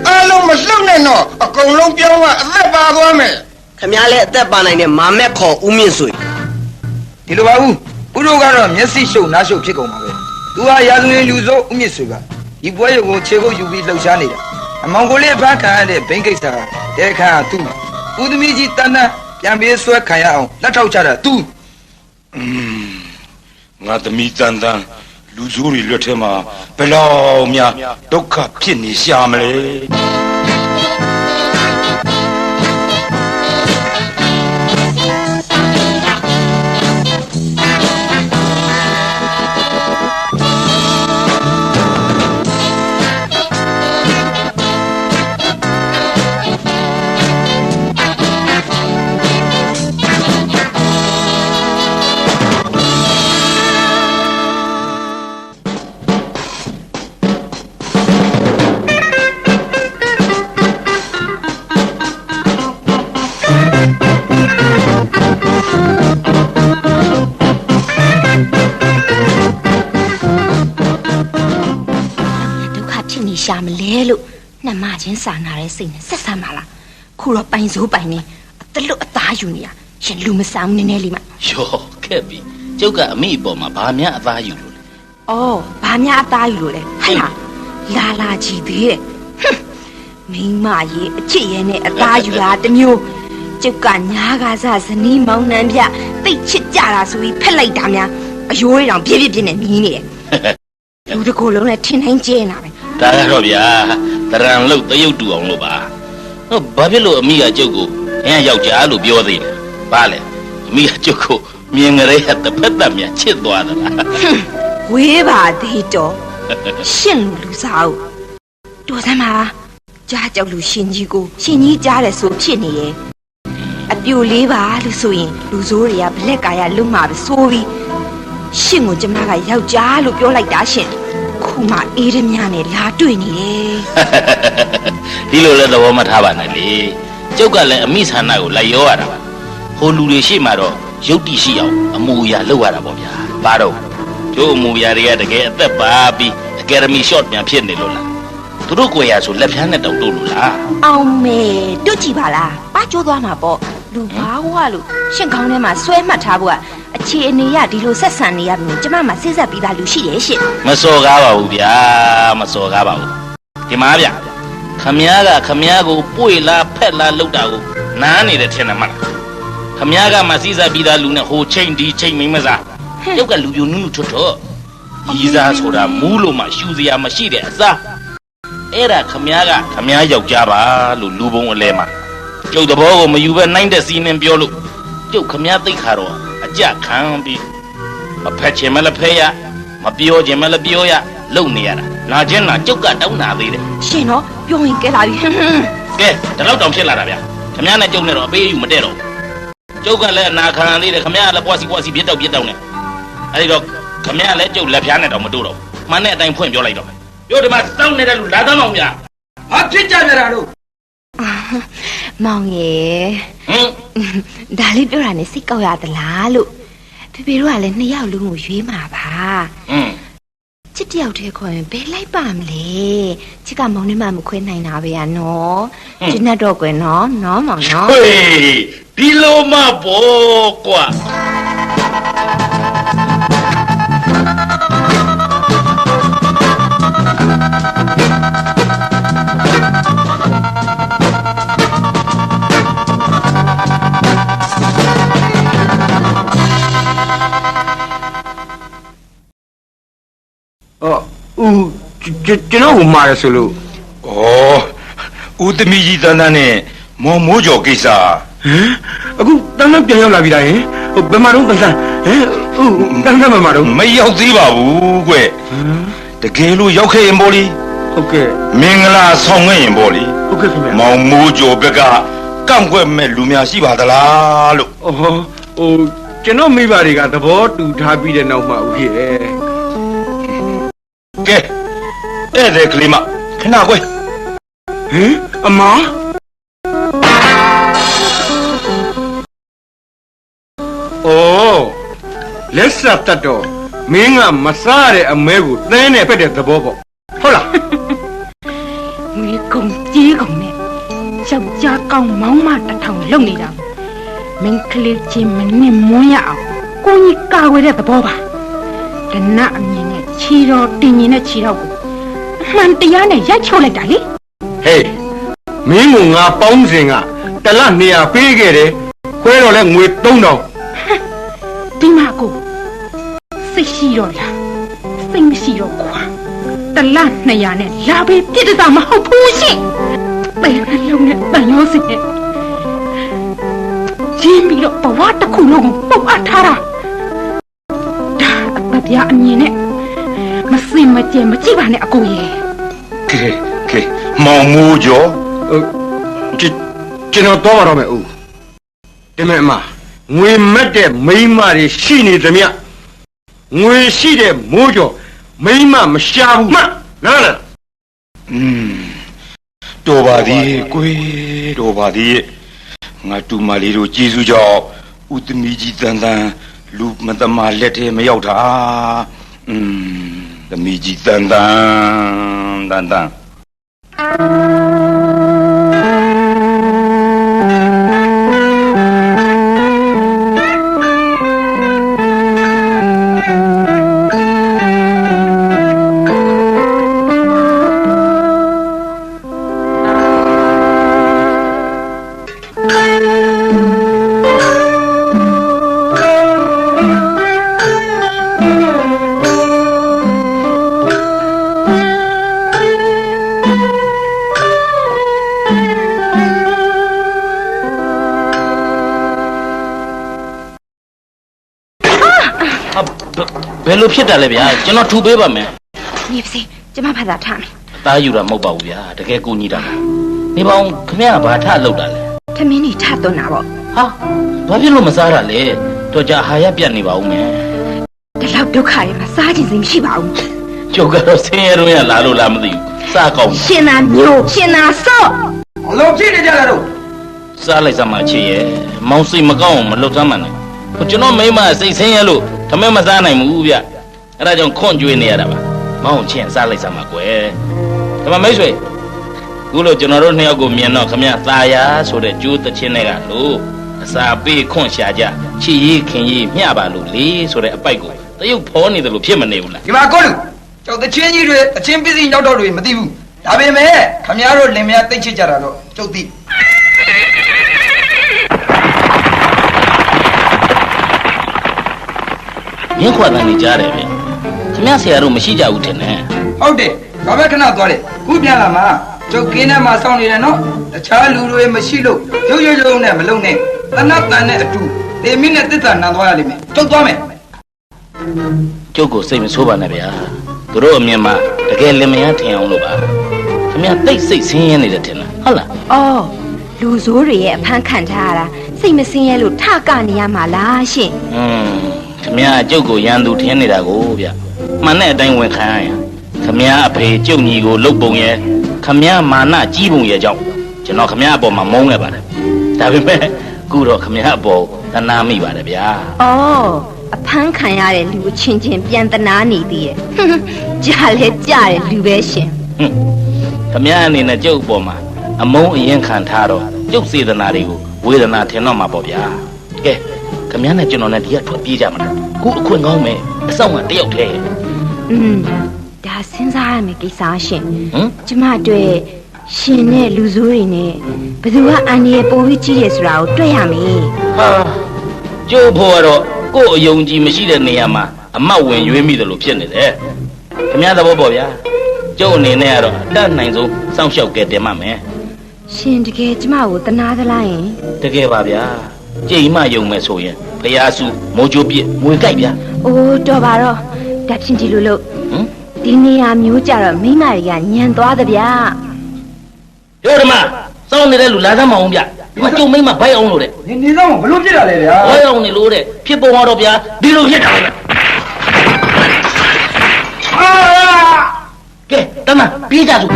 အားလုံးမလှုပ်နဲ့တော့အကုန်လုံးပြောင်းကအသက်ပါသွားမယ် ခင်ဗျားလည်းအသက်ပါနိုင်တဲ့မာမက်ခေါ်ဦးမြင့်ဆွေ ဒီလိုပါဦးဥတို့ကတော့မျက်စိရှုပ်နားရှုပ်ဖြစ်ကုန်ပါပဲသူဟာရာဇဝင်လူစိုးဦးမြင့်ဆွေပါဒီပွဲရုံကိုခြေကုပ်ယူပြီးလှုပ်ရှားနေတာအမောင်ကိုလေးဖမ်းခံရတဲ့ဘိန်းကိစ္စကတဲခါသူ့ဦးသမီးကြီးတန်းတန်းပြန်ပြေးဆွဲခံရအောင်လက်ထောက်ချတာသူ ငါသမီးတန်တန်လူဆိုးတွေလွတ်ထဲမှာဘယ်လောက်များဒုက္ခဖြစ်နေရှာမလဲ ရှာမလဲလို့နှမချင်းစာနာတဲ့စိတ်နဲ့ဆက်ဆံပါလားခုတော့ပိုင်စိုးပိုင်နေအတလွတ်အသားယူနေရရှင်လူမဆောင်နည်းနည်းလေးမှ ရောခဲ့ပြီကျုပ်ကအမိအပေါ်မှာဘာများအသားယူလို့လဲ အော်ဘာများအသားယူလို့လဲဟဲ့လားလာကြည့်သေးတယ်မိန်းမကြီးအချစ်ရဲနဲ့အသားယူတာတမျိုးကျုပ်ကညားကားစားဇနီးမောင်နှံပြတိတ်ချစ်ကြတာဆိုပြီးဖက်လိုက်တာများအယိုးရအောင်ပြည့်ပြည့်နဲ့မြည်နေတယ်လူတကိုယ်လုံးနဲ့ထင်တိုင်းကျဲနေတာပဲ ဒါကတော့ဗျာတရံလို့တရုတ်တူအောင်လို့ပါဟောဘာဖြစ်လို့အမိကကျုပ်ကို မင်းကယောက်ျားလို့ပြောသေးတယ်ဘာလဲသမီးကကျုပ်ကိုမြင်ကြတဲ့တစ်ဖက်သက်မြချစ်သွားသလားဝေးပါသေးတော့ရှင့်လူစားဦးတော်စမ်းပါကြားကြောက်လူရှင်ကြီးကိုရှင်ကြီးကြားတယ်ဆိုဖြစ်နေရဲ့အပြိုလေးပါလို့ဆိုရင်လူဆိုးတွေကဘလက်ကာရလွတ်မှာပဲဆိုပြီးရှင့်ကိုကျမကယောက်ျားလို့ပြောလိုက်တာရှင်ခုမှအေးရမြနဲ့လာတွေ့နေတယ်ဒီလိုလဲသဘောမထားပါနဲ့လေကျုပ်ကလည်းအမိဆန္ဒကိုလိုက်ရောရတာပါဟိုလူတွေရှိမှတော့ရုပ်တည်ရှိအောင်အမူအရာလုပ်ရတာပေါ့ဗျာဘာတော့ကျို့အမူအရာတွေကတကယ်အသက်ပါပြီးအကယ်ဒမီရှော့ပြန်ဖြစ်နေလို့လားသူတို့ကိုရဆိုလက်ဖျားနဲ့တောင်တို့လို့လားအောင်မေတို့ကြည့်ပါလားပါကျိုးသွားမှာပေါ့လူဘာဝလို့ရှင့်ကောင်းထဲမှာဆွဲမှတ်ထားဖို့ကအခြေအနေရဒီလိုဆက်ဆံနေရပြီကျမမှစိတ်ဆက်ပြီးသားလူရှိတယ်ရှင့်မစော်ကားပါဘူးဗျာမစော်ကားပါဘူးဒီမှာဗျခမည်းကခမည်းကိုပွေလားဖက်လားလောက်တာကိုနားနေတယ်ထင်တယ်မလားခမည်းကမစိစပ်ပြီးသားလူနဲ့ဟိုချိန်ဒီချိန်မင်းမစားကျုပ်ကလူပြိုနုနုထွတ်ထွတ်ရီးစားဆိုတာမူးလို့မှရှူစရာမရှိတဲ့အစားအဲ့ဒါခမည်းကခမည်းယောက်ျားပါလို့လူပုံအလဲမှာကျုပ်တဘောကိုမယူပဲနိုင်တဲ့စီးနှင်းပြောလို့ကျုပ်ခမည်းသိခါတော့အကြခံပြီးမဖက်ချင်မလည်းဖဲရမပြောချင်မလည်းပြောရလုံနေရတာနာချင်းနာကျုပ်ကတောင်းနာသေးတယ်ရှင်တော့ပြောရင်ကဲလာပြီကဲဒီလောက်တောင်ဖြစ်လာတာဗျာခမည်းနဲ့ကျုပ်နဲ့တော့အပေးအယူမတည့်တော့ကျုပ်ကလည်းအနာခံသေးတယ်ခမည်းကလည်းပွားစီပြစ်တော့နဲ့အဲ့ဒီတော့ခမည်းလည်းကျုပ်လက်ဖျားနဲ့တော့မတို့တော့မှန်တဲ့အတိုင်းဖွင့်ပြောလိုက်တော့ပြောဒီမှာစောင့်နေတဲ့လူလာသမ်းအောင်ဗျာဘာဖြစ်ကြကြတာလို့မောင်ရဲ့ဒါလေးပြောတာနဲ့စိတ်ကောက်ရသလားလို့ဖေဖေတို့ကလည်းနှစ်ယောက်လုံးကိုရွေးမှာပါချစ်တယောက်တည်းခေါ်ရင်ဘယ်လိုက်ပါမလဲချစ်ကမောင်နဲ့မှမခွဲနိုင်တာပဲနော်ကျဉ်တ်တော့ကွယ်နော်မောင်နော်ဟေးဒီလိုမှပေါ့ကွာကျွန်တော်ဟိုမှာရဆိုလို့ဩဦးသမီးကြီးတန်းတန်းနဲ့မောင်မိုးကျော်ကိစ္စအခုတန်းတန်းပြန်ရောက်လာပြီလားဟင်ဟိုဘယ်မှာတော့တန်းတန်းတန်းတန်းဘယ်မှာတော့မရောက်သေးပါဘူးကွတကယ်လို့ရောက်ခဲ့ရင်ပေါ့လေဟုတ်ကဲ့မင်္ဂလာဆောင်ခဲ့ရင်ပေါ့လေဟုတ်ကဲ့ခင်ဗျမောင်မိုးကျော်ဘက်ကကန့်ကွက်မဲ့လူများရှိပါသလားလို့ဟိုကျွန်တော်မိဘတွေကသဘောတူထားပြီးတဲ့နောက်မှဦးကြီးကဲအဲ့ဒါကလေးမခဏကွယ်ဟင်အမလက်ဆက်တတ်တော့မင်းကမစားတဲ့အမဲကိုသင်းနဲ့ပက်တဲ့သဘောပေါ့ဟုတ်လားငွေကုန်ကြီးကုန်နဲ့ယောက်ျားကောင်းမောင်းမတထောင်လုံနေတာမင်းကလေးချင်းမနဲ့မွန်းရအောင်ကိုကြီးကာဝယ်တဲ့သဘောပါဒနအမြင်နဲ့ခြေတော်တင်ရင်နဲ့ခြေတော်ကိုအမှန်တရားနဲ့ရိုက်ချိုးလိုက်တာလေဟေးမင်းကငါပေါင်းစဉ်ကတလ200ပေးခဲ့တယ်ခွဲတော့လဲငွေ3000ဒီမှာကိုစိတ်ရှိတော့လားစိတ်မရှိတော့ခွာတလ200နဲ့လာပေးပြစ်တာမဟုတ်ဘူးရှင်ပဲလုံးနဲ့တန်ရောစင်နဲ့ဂျင်းပြီးတော့ဘဝတစ်ခုလုံးပုတ်အပ်ထားတာဒါအသက်ပြအမြင်နဲ့မစင်မကြဲမကြည့်ပါနဲ့အကိုရဲ့ကဲမောင်မိုးကျော်ကျွန်တော်တော့ပါတော့မယ်ဦးဒီမဲ့အမငွေမက်တဲ့မိန်းမတွေရှိနေသမျှငွေရှိတဲ့မိုးကျော်မိန်းမမရှာဘူးမှနားလားတော်ပါသည်ကွယ်တော်ပါသည်ငါတူမလေးတို့ကျေးဇူးကြောင့်ဦးသမီးကြီးတန်တန်လူမတမလက်ထဲမရောက်တာသမီးကြီးတန်တန် တာလဲဗျာကျွန်တော်ထူပေးပါမယ် နေပါစေကျမဘာသာထားမယ် အသားယူတာမဟုတ်ပါဘူးဗျာတကယ်ကိုကြီးတာနေပေါင်းခမရဘာထလောက်တာလဲ ထမင်းကြီးထသွန်းတာပေါ့ ဟာဘာဖြစ်လို့မစားတာလဲတော့ကြအာဟာရပြတ်နေပါဦးမယ် ဒီလောက်ဒုက္ခတွေမှာစားခြင်းစိမ်မရှိပါဘူး ကျုပ်ကတော့ဆင်းရဲတော့ရလာလို့လားမသိဘူးစားကောင်း ရှင်သာမျိုးရှင်သာစော့ အလုံးဖြစ်နေကြတာတော့ စားလိုက်စမ်းမချေရဲ့မောင်စိတ်မကောင်းအောင်မလုပ်စမ်းမနဲ့ကျွန်တော်မိမစိတ်ဆင်းရဲလို့ထမင်းမစားနိုင်ဘူးဗျအဲ့ဒါကြောင့်ခွန့်ကြွေးနေရတာပါမောင်ချင်းစားလိုက်စမ်းမကွယ်ဒီမှာမိတ်ဆွေခုလို့ကျွန်တော်တို့နှစ်ယောက်ကိုမြင်တော့ခမရตาယာဆိုတဲ့ကျိုးတချင်းတွေကလို့အစာပေးခွန့်ရှာကြချီရီခင်ရီမျှပါလို့လေဆိုတဲ့အပိုက်ကိုတရုပ်ဖောနေတယ်လို့ဖြစ်မနေဘူးလား ဒီမှာကိုလူကျောက်တချင်းကြီးတွေအချင်းပစ္စည်းရောက်တော့တွေမသိဘူးဒါပေမဲ့ခမရတို့လင်မယားတိတ်ချစ်ကြတာတော့ကျုပ်သိ ရင်းခွာတန်းနေကြတယ်ဗျခမရဆရာတို့မရှိကြဘူးထင်တယ် ဟုတ်တယ်ဒါပဲခဏသွားတယ်ခုပြန်လာမှာကျုပ်ကင်းထဲမှာစောင့်နေတယ်နော်တခြားလူတွေမရှိလို့ရုပ်ရုပ်နဲ့မလုံနဲ့တနတ်တန်နဲ့အတူတေမိနဲ့တစ်တန်နန်သွားရလိမ့်မယ်ကျုပ်သွားမယ် ကျုပ်ကိုစိတ်မဆိုးပါနဲ့ဗျာသူတို့အမြင်မှာတကယ်လင်မယားထင်အောင်လို့ပါခမရတိတ်စိတ်ဆင်းရဲနေတယ်ထင်လားဟုတ်လား အော်လူဆိုးတွေရဲ့အဖမ်းခံထားရတာစိတ်မစင်းရဲလို့ထကနေရမှာလားရှင် ခမရကျုပ်ကိုရန်သူထင်းနေတာကိုဗျမှန်တဲ့အတိုင်းဝင်ခံရရင်ခမရအဖေကျုပ်ညီကိုလုတ်ပုံရဲ့ခမရမာနကြီးပုံရဲ့ကြောင့်ကျွန်တော်ခမရအပေါ်မှာမုန်းခဲ့ပါတယ်ဒါပေမဲ့ခုတော့ခမရအပေါ်တနာမိပါတယ်ဗျာ အော်အဖမ်းခံရတဲ့လူချင်းချင်းပြန်တနာနေသေးရဲ့ကြားလဲကြားတယ်လူပဲရှင် ခမရအနေနဲ့ကျုပ်အပေါ်မှာအမုန်းအရင်ခံထားတော့ကျုပ်စေတနာတွေကိုဝေဒနာထင်တော့မှာပေါ့ဗျာကဲခမရနဲ့ကျွန်တော်နဲ့ဒီကထွက်ပြေးကြမှာခုအခွင့်ကောင်းမယ်အဆောင်ကတယောက်တည်း ဒါစဉ်းစားရမယ်ကိစ္စရှင်ကျမတွေ့ရှင်နဲ့လူဆိုးတွေနဲ့ဘယ်သူကအန်ဒီရဲ့ပုံပြီးကြီးတယ်ဆိုတာကိုတွေ့ရမယ် ဟာကျိုးဖို့ကတော့ကို့အယုံကြည်မရှိတဲ့နေရာမှာအမောက်ဝင်ရွေးမိတယ်လို့ဖြစ်နေတယ်ခမရသဘောပေါ့ဗျာကျုပ်အနေနဲ့ကတော့အတတ်နိုင်ဆုံးစောင့်ရှောက်ကဲတင်မှမယ် ရှင်တကယ်ကျမကိုတနာသလားယင် တကယ်ပါဗျာကြိမ်မယုံမယ်ဆိုရင်ဖျားစုမိုးချိုးပြစ်မွေကြိုက်ဗျာ အိုးတော်ပါတော့ဒါဖြင့်ဒီလိုလို့ဒီနေရာမျိုးကြတော့မိမတွေကညံသွားသဗျာ ရောဓမ္မစောင်းနေတဲ့လူလာသမ်းမအောင်ဗျဒီမှာကျုံမိမဘိုက်အောင်လို့တဲ့ နေတော့ဘလို့ဖြစ်တာလဲဗျာ ဘိုက်အောင်နေလို့တဲ့ဖြစ်ပုံတော့ဗျာဒီလိုဖြစ်တာလေကဲတမပြေးကြစို့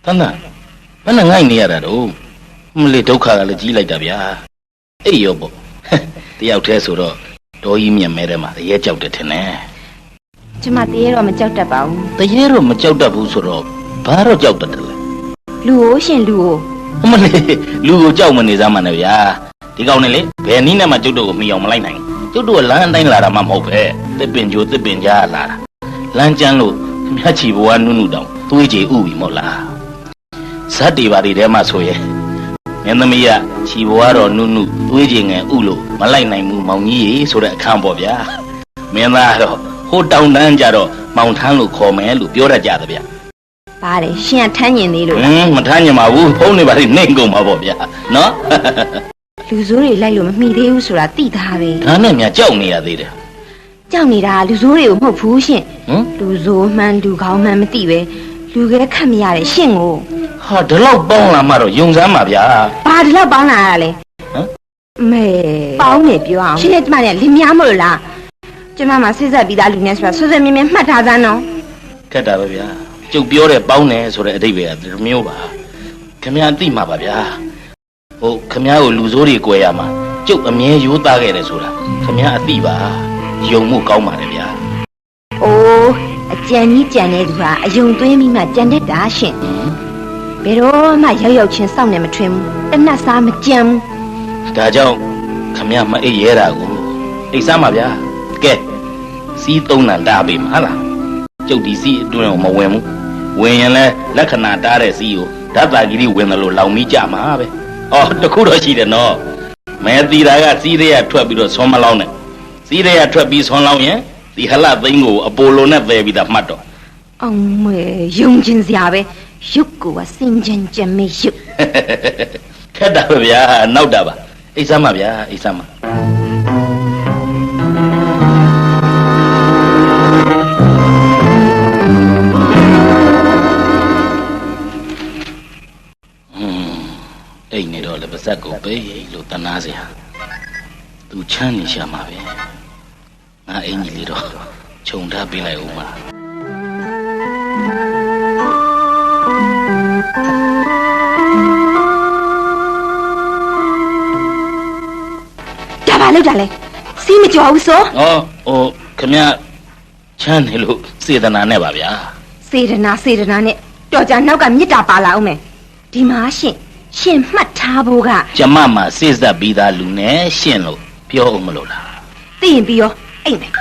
တန်းတန်းဘယ်နဲ့ငိုက်နေရတာတော့မလေးဒုက္ခကလည်းကြီးလိုက်တာဗျာအေးရောပေါ့တယောက်တည်းဆိုတော့ဒေါ်ကြီးမြင်မဲတယ်မှာတရေကြောက်တယ်ထင်တယ် ကျမတရေတော့မကြောက်တတ်ပါဘူး တရေတော့မကြောက်တတ်ဘူးဆိုတော့ဘာတော့ကြောက်တတ်တယ်လဲ လူကိုရှင်လူကို အမလေးလူကိုကြောက်မနေစမ်းမနဲ့ဗျာဒီကောင်နဲ့လေဘယ်နည်းနဲ့မှကျုပ်တို့ကိုမီအောင်မလိုက်နိုင်ကျုပ်တို့ကလမ်းအတိုင်းလာတာမှမဟုတ်ပဲတစ်ပင်ကျိုးတစ်ပင်ကြားလာတာလမ်းကျန်းလို့မြတ်ချီဘဝနုနုတောင်သွေးကြည်ဥပြီမဟုတ်လားဇတ်တီပါတွေထဲမှာဆိုရဲ့မင်းသမီးကချီဘွားတော်နုနုသွေးကြည်ငယ်ဥလို့မလိုက်နိုင်ဘူးမောင်ကြီးရေဆိုတဲ့အခန်းပေါ့ဗျာမင်းသားတော့ဟိုတောင်တန်းကြတော့မောင်ထန်းလို့ခေါ်မယ်လို့ပြောတတ်ကြတယ်ဗျ ပါတယ်ရှင်ကထမ်းညင်သေးလို့ မထမ်းညင်ပါဘူးဖုံးနေပါလိမ့်နှိမ့်ကုန်ပါပေါ့ဗျာနော် လူဆိုးတွေလိုက်လို့မမိသေးဘူးဆိုတာသိသားပဲ ဒါနဲ့များကြောက်နေရသေးတယ် ကြောက်နေတာလူဆိုးတွေကိုမဟုတ်ဘူးရှင်လူဆိုးမှန်လူကောင်းမှန်မသိပဲလူခဲခတ်မရတဲ့ရှင်ကို ဟာဒီလောက်ပေါင်းလာမှတော့ယုံစမ်းပါဗျာ ဘာဒီလောက်ပေါင်းလာရလဲမဲပေါင်းနေပြောအောင်ရှင်နဲ့ကျမနဲ့လင်မယားမလို့လားကျမမှာစိတ်ဆက်ပြီးသားလူနဲ့ဆိုတာဆွဆွမြဲမြဲမှတ်ထားသမ်းနော် ခက်တာပဲဗျာကျုပ်ပြောတဲ့ပေါင်းတယ်ဆိုတဲ့အဓိပ္ပာယ်ကဒီမျိုးပါခင်ဗျားသိမှာပါဗျာဟုတ်ခင်ဗျားကိုလူဆိုးတွေကိုယ်ရမှာကျုပ်အမြဲရိုးသားခဲ့တယ်ဆိုတာခင်ဗျားအသိပါယုံမှုကောင်းပါတယ်ဗျာ အိုးအကြံကြီးကြံတဲ့သူဟာအယုံသွင်းပြီးမှကြံတတ်တာရှင်ဘယ်တော့မှရောက်ရောက်ချင်းစောင့်နေမထွင်ဘူးတနတ်စားမကြံဘူး ဒါကြောင့်ခင်ဗျားမအိပ်ရဲတာကိုအိပ်စမ်းပါဗျာကဲစီးသုံးနံတားပေးမှာဟာလားကျုပ်ဒီစီးအတွင်းကိုမဝင်ဘူး ဝင်ရင်လဲလက္ခဏာတားတဲ့စီးကိုဓာတ်တာကြီးတွေဝင်တယ်လို့လောင်မိကြမှာပဲအော်တခုတော့ရှိတယ်နော်မဲသီတာကစီးရဲထွက်ပြီးတော့ဆွမ်းမလောင်းနဲ့စီးရဲထွက်ပြီးဆွမ်းလောင်းရင်ဒီဟလသိန်းကိုအပိုလိုနဲ့သဲပြီးသားမှတ်တော့အောင်မဲယုံကျင်စရာပဲရုပ်ကိုစင်ကြင်ကြံမေရုပ်ခက်တာပဲဗျာနောက်တာပါအိတ်ဆမ်းပါဗျာအိတ်ဆမ်းပါအိတ်နေတော့လည်းပါဇက်ကိုပေးလို့တနာစရာသူချမ်းနေရှာမှာပဲငါအင်ကြီးလေးတော့ခြုံထားပေးလိုက်ဦးမှာဒါပါလို့ဒါလဲစီးမကြောက်ဘူးဆိုဟိုခမရချမ်းနေလို့စေတနာနဲ့ပါဗျာစေတနာနဲ့တော်ကြနောက်ကမြစ်တာပါလာအောင်မယ်ဒီမှာရှင်မှတ်ထားဖို့ကကျမမှာစေစပ်ပြီးသားလူနဲ့ရှင်လို့ပြောအောင်မလို့လားသိရင်ပြီးရောအိမ်မယ်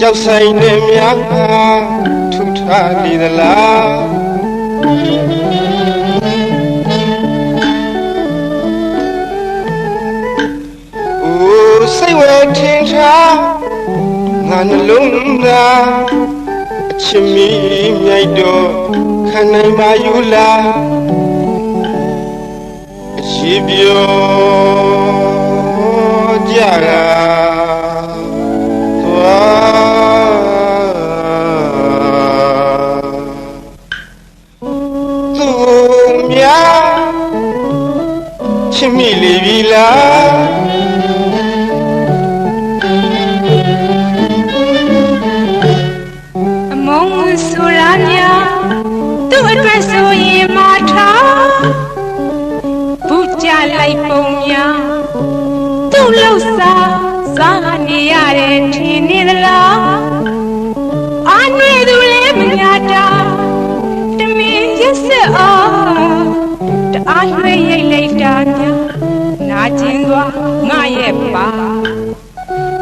ကြောက်ဆိုင်နဲ့များထူထားလေသလားအိုးစိတ်ဝဲထင်ထားငါနှလုံးသားအချစ်မီမြိုက်တော့ခံနိုင်ပါယူလားအရှိပြောကြတာချစ်မိလေပြီလားအမုန်းဆိုရများသူ့အတွက်ဆိုရင်မထားဘူးကြလိုက်ပုံများသူ့လှုပ်စားနေရတယ်ထင်နေသလားအာနွေသူလည်းမများတာတမင်ရစ်စစ်အောင်တအားရွေးရိတ်လိုက်တာများနာကျင်သွားငါရဲ့ပါ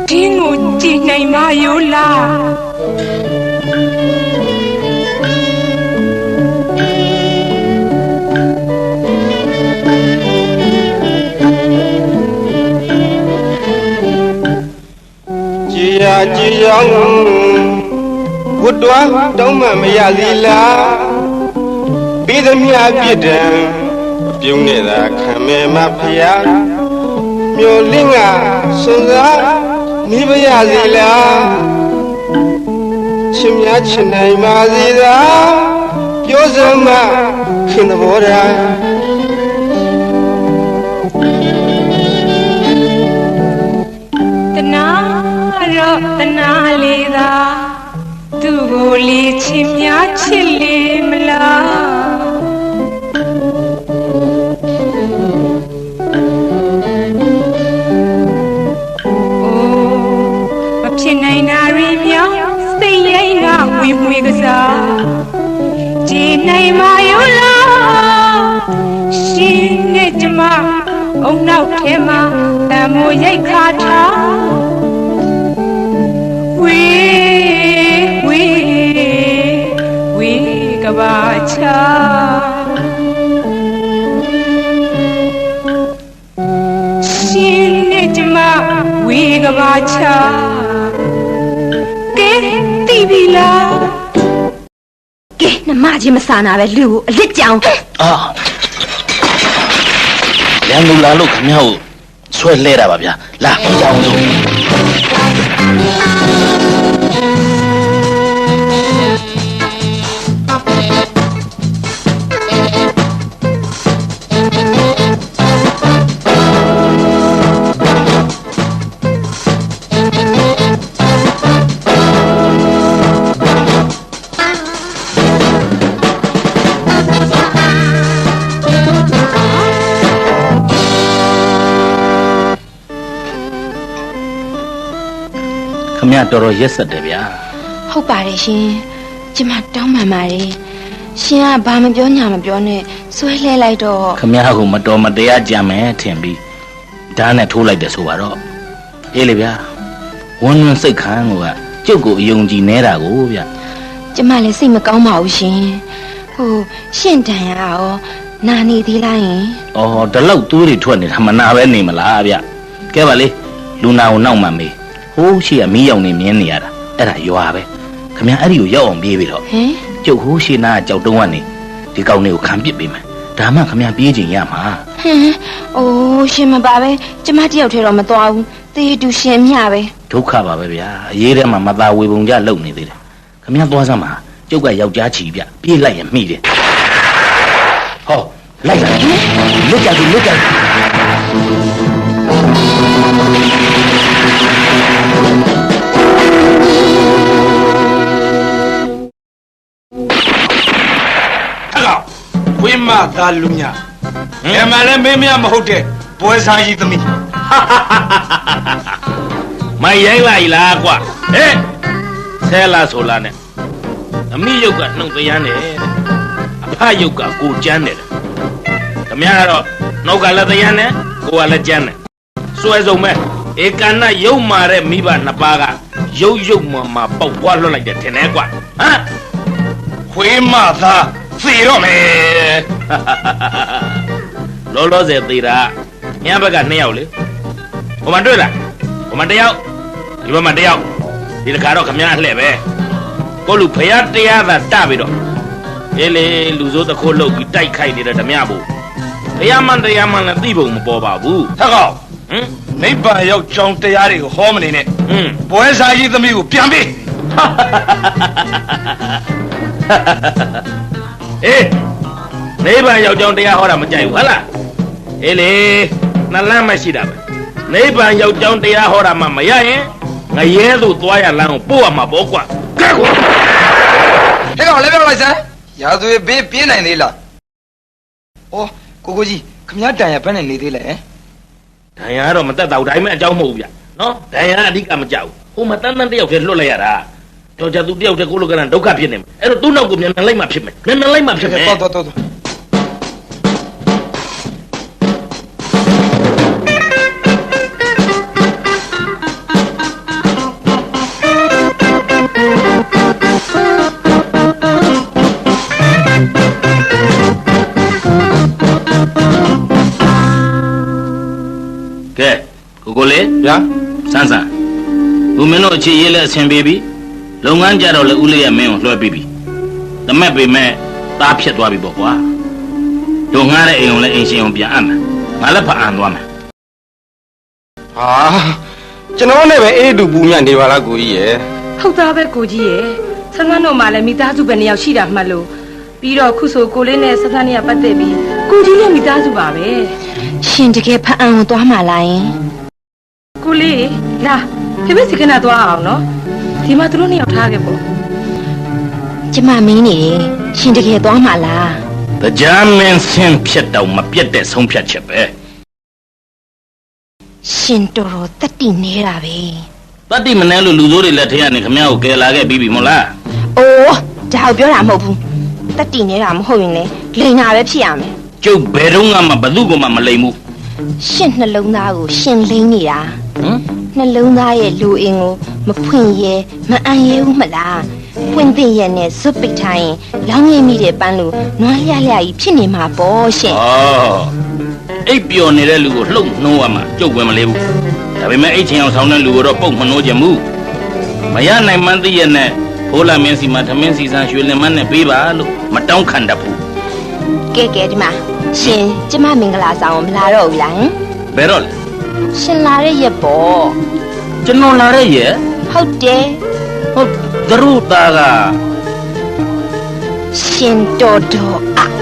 ဒင်းကိုကြည်နိုင်မရိုးလားကြည်ရောင်ဝတ်တော်တောင်းမှမရသေးလားပြီးသမျှပြစ်ဒဏ်ပြုံးနေတာခံမဲ့မဖျားမျိုးလင်းကစွန်စားနေပါရစေလားချစ်များချစ်နိုင်ပါစေသာပြောစမ်းမခင်သဘောထားတနာလေးသာသူ့ကိုလေးချစ်များချစ်လေမလားဖြစ်နိုင်တာရီမြောင်စိတ်ရိမ်ကဝေမွေကစားကြည်နိုင်မယောလားရှင်နဲ့ကျမအုံနောက်ထဲမှာတံမိုးရိတ်ခါထားဝေကဘာချာရှင်နဲ့ကျမဝေကဘာချာသိပြီလားကဲနှမချင်းမဆာနာပဲလူကိုအလစ်ကြောင်ရန်သူလာလို့ခမရကိုဆွဲလဲတာပါဗျာလာကြောင်စို့ တော်တော်ရက်ဆက်တယ်ဗျာ ဟုတ်ပါတယ်ရှင်ကျမတောင်းပန်ပါတယ်ရှင်ကဘာမပြောညာမပြောနဲ့ဆွဲလှဲလိုက်တော့ ခမရကမတော်မတရားကြံမယ်ထင်ပြီးဓာတ်နဲ့ထိုးလိုက်တယ်ဆိုပါတော့အေးလေဗျာဝန်းဝန်းစိတ်ခံကကျုပ်ကိုအယုံကြည်နေတာကိုဗျာ ကျမလည်းစိတ်မကောင်းပါဘူးရှင်ဟိုရှင့်တန်ရရောနာနေသေးလားယင် အော်ဒီလောက်သွေးတွေထွက်နေတာမနာပဲနေမလားဗျကဲပါလေလူနာကိုနောက်မှမေးဟိုးရှိကမီးရောင်နေမြင်နေရတာအဲ့ဒါရွာပဲခမရအဲ့ဒီကိုရောက်အောင်ပြေးပြီတော့ ဟင် ကျုပ်ဟိုးရှိနာကကြောက်တုံးကနေဒီကောင်လေးကိုခံပစ်ပေးမယ်ဒါမှခမရပြေးချင်ရမှာ ဟင်အိုးရှင်မပါပဲကျမတယောက်ထဲတော့မသွားဘူးတေးတူရှင်မြပဲ ဒုက္ခပါပဲဗျာအရေးထဲမှာမသာဝေပုံကြလုံနေသေးတယ်ခမရသွားစမ်းပါကျုပ်ကယောက်ျားချီပြပြေးလိုက်ရင်မိတယ်ဟောလိုက်လာလွတ်ကြပြီလွတ်ကြပြီ ဝင်းမသားလူညာဘယ်မှာလဲမင်းမမဟုတ်တဲ့ပွဲစားကြီးသမီး မရိုင်းလိုက်လားကွာဟဲ့ဆဲလာဆိုလာနဲ့အမိယုတ်ကနှုတ်တရားနဲ့အဖယုတ်ကကိုကျန်းတယ်ခမရကတော့နှုတ်ကလည်းတရားနဲ့ကိုကလည်းကျန်းတယ်စွဲစုံမဲ့ဧကနယုတ်မာတဲ့မိဘနှစ်ပါးကရုပ်ရုပ်မှာပေါက်ပွားလွတ်လိုက်တယ်ထင်တယ်ကွာဟမ် ဝင်းမသားသေတော့မယ် လောလောဆယ်သေးတာညဘက်က2ယောက်လေဟိုမှာတွေ့လားဟိုမှာ1ယောက်ဒီဘက်မှာ1ယောက်ဒီတခါတော့ခမရလှဲ့ပဲကိုလူဖယားတရားသာတပြီးတော့အေးလေလူစိုးတစ်ခုလှုပ်ပြီးတိုက်ခိုက်နေတဲ့ဓမြဘူးဖယားမှန်တရားမှန်လည်းသိပုံမပေါ်ပါဘူး ထက်ကောင် ဟမ် နိဗ္ဗာန်ရောက်ကြောင်းတရားတွေကိုဟောမနေနဲ့ပွဲစားကြီးသမီးကိုပြန်ပေး အေးနိဗ္ဗာန်ရောက်ကြောင်းတရားဟောတာမကြိုက်ဘူးဟုတ်လားအေးလေနှလန်းမရှိတာပဲနိဗ္ဗာန်ရောက်ကြောင်းတရားဟောတာမှမရရင်ငရဲသို့သွားရလမ်းကိုပို့ရမှာပေါ့ကွာကဲကွာ ဟဲ့ကောင်လည်းပြောလိုက်စမ်းရာဇဝေဘေးပြင်းနိုင်သေးလားဩကိုကြီးခမရတန်ရဘယ်နဲ့နေသေးလဲ ဒဏ်ရာကတော့မတက်တော့ဒါပေမဲ့အကြောင်းမဟုတ်ဘူးဗျနော်ဒဏ်ရာအဓိကမကြောက်ဘူးဟိုမှာတန်းတန်းတယောက်တည်းလွတ်လိုက်ရတာတော်ကြသူတယောက်တည်းကိုလိုကရန်ဒုက္ခဖြစ်နေမှာအဲ့တော့သူ့နောက်ကိုမြန်မြန်လိုက်မှဖြစ်မယ်မြန်မြန်လိုက်မှဖြစ်မယ် တော် ကဲကိုလေးဗျာစန်းစန်းဦးမင်းတို့အခြေရေးလဲအဆင်ပြေပြီလုပ်ငန်းကြတော့လေဦးလေးရမင်းကိုလွှဲပြီးပြီတမက်ပေမဲ့သားဖြစ်သွားပြီပေါ့ကွာတို့ငားတဲ့အိမ်ကိုလည်းအိမ်ရှင်အောင်ပြန်အပ်မယ်ငါလည်းဖတ်အံသွားမယ် ဟာကျွန်တော်နဲ့ပဲအေးတူပူမြနေပါလားကိုကြီးရဲ့ ဟုတ်သားပဲကိုကြီးရဲ့ဆန်းဆန်းတို့မှလည်းမိသားစုပဲ2ယောက်ရှိတာမှတ်လို့ပြီးတော့ခုဆိုကိုလေးနဲ့ဆန်းဆန်းနဲ့ပတ်သက်ပြီးကိုကြီးနဲ့မိသားစုပါပဲ ရှင်တကယ်ဖအံကိုသွားမှလာရင် ကိုလေးလာဖေဖေစီကနာသွားအောင်နော်ဒီမှာသူတို့2ယောက်ထားခဲ့ပေါ့ ကျမမင်းနေတယ်ရှင်တကယ်သွားမှလား တရားမင်းဆင်းဖြစ်တော့မပြတ်တဲ့ဆုံးဖြတ်ချက်ပဲ ရှင်တော်တော်တတိနေတာပဲ တတိမနဲ့လို့လူစိုးတွေလက်ထဲကနေခမရကိုကယ်လာခဲ့ပြီးပြီမို့လား အိုးဒါကိုပြောတာမဟုတ်ဘူးတတိနေတာမဟုတ်ရင်လေလိန်တာပဲဖြစ်ရမယ် ကျုပ်ဘယ်တော့မှဘသူ့ကိုမှမလိမ်ဘူး ရှင်နှလုံးသားကိုရှင်လိန်နေတာ ဟမ် နှလုံးသားရဲ့လူအင်ကိုမဖွင့်ရဲမအံ့ရဲဘူးမလားဖွင့်တဲ့ရဲ့နဲ့ဇွတ်ပိတ်ထားရင်လောင်းရမိတဲ့ပန်းလိုနွားလျလျကြီးဖြစ်နေမှာပေါ့ရှင် ဩအိပ်ပျော်နေတဲ့လူကိုလှုပ်နှိုးရမှာကျုပ်ဝင်မလေးဘူးဒါပေမဲ့အိတ်ချင်အောင်ဆောင်းတဲ့လူကိုတော့ပုတ်မနှိုးကြဘူးမရနိုင်မှန်းသိရဲ့နဲ့ဖိုးလာမင်းစီမှာသမင်းစီဆန်းရွှေလင်မန်းနဲ့ပေးပါလို့မတောင်းခံတတ်ဘူး ကဲဒီမှာရှင်ကျမမင်္ဂလာဆောင်မလာတော့ဘူးလားဟင် ဘယ်တော့လဲ ရှင်လာတဲ့ရက်ပေါ့ ကျွန်တော်လာတဲ့ရဲ့ ဟုတ်တယ် ဟုတ်သရုသားက ရှင်တော်တော်အ က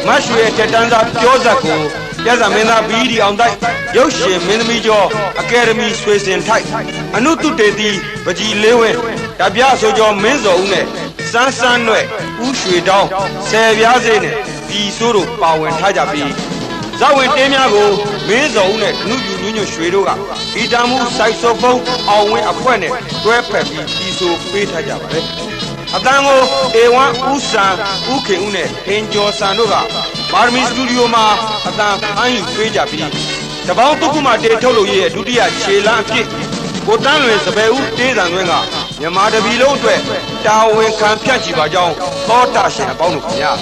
မတ်ရွှေတက်တန်းစားပြောဇက်ကိုပြဇာမင်းသားဘီဒီအောင်တိုက်ရုပ်ရှင်မင်းသမီးကျော်အကယ်ဒမီဆွေစင်ထိုက်အနုတုတေတီပကြီးလေးဝင်းတပြဆိုကျော်မင်းစော်ဦးနဲ့စန်းစန်းနွဲ့ဦးရွှေတောင်းဆယ်ပြားစေးနဲ့ပြည်စိုးတို့ပါဝင်ထားကြပြီးဇဝင်တင်းများကိုမင်းစော်ဦးနဲ့နှုတ်ယူညွှန်ရွှေတို့ကဂီတာမှုစိုက်ဆိုဖုန်းအောင်ဝင်းအဖွဲ့နဲ့တွဲဖက်ပြီးပြည်စိုးပေးထားကြပါတယ်အတန်းကိုအေဝမ်ဦးစံဦးခင်ဦးနဲ့ဟင်ကျော်စံတို့ကပါရမီစတူဒီယိုမှာအတန်းအမ်းယူပေးကြပြီးတပေါင်းတုတ်ခုမှတေထုတ်လို့ရဲ့ဒုတိယခြေလမ်းအဖြစ်ကိုတန်းလွင်စပယ်ဦးတေးတန်သွင်းကမြန်မာတပီလုံးအတွက်တာဝန်ခံဖြန့်ချီပါကြောင်းသောတာရှင်အပေါင်းတို့ခင်ဗျာ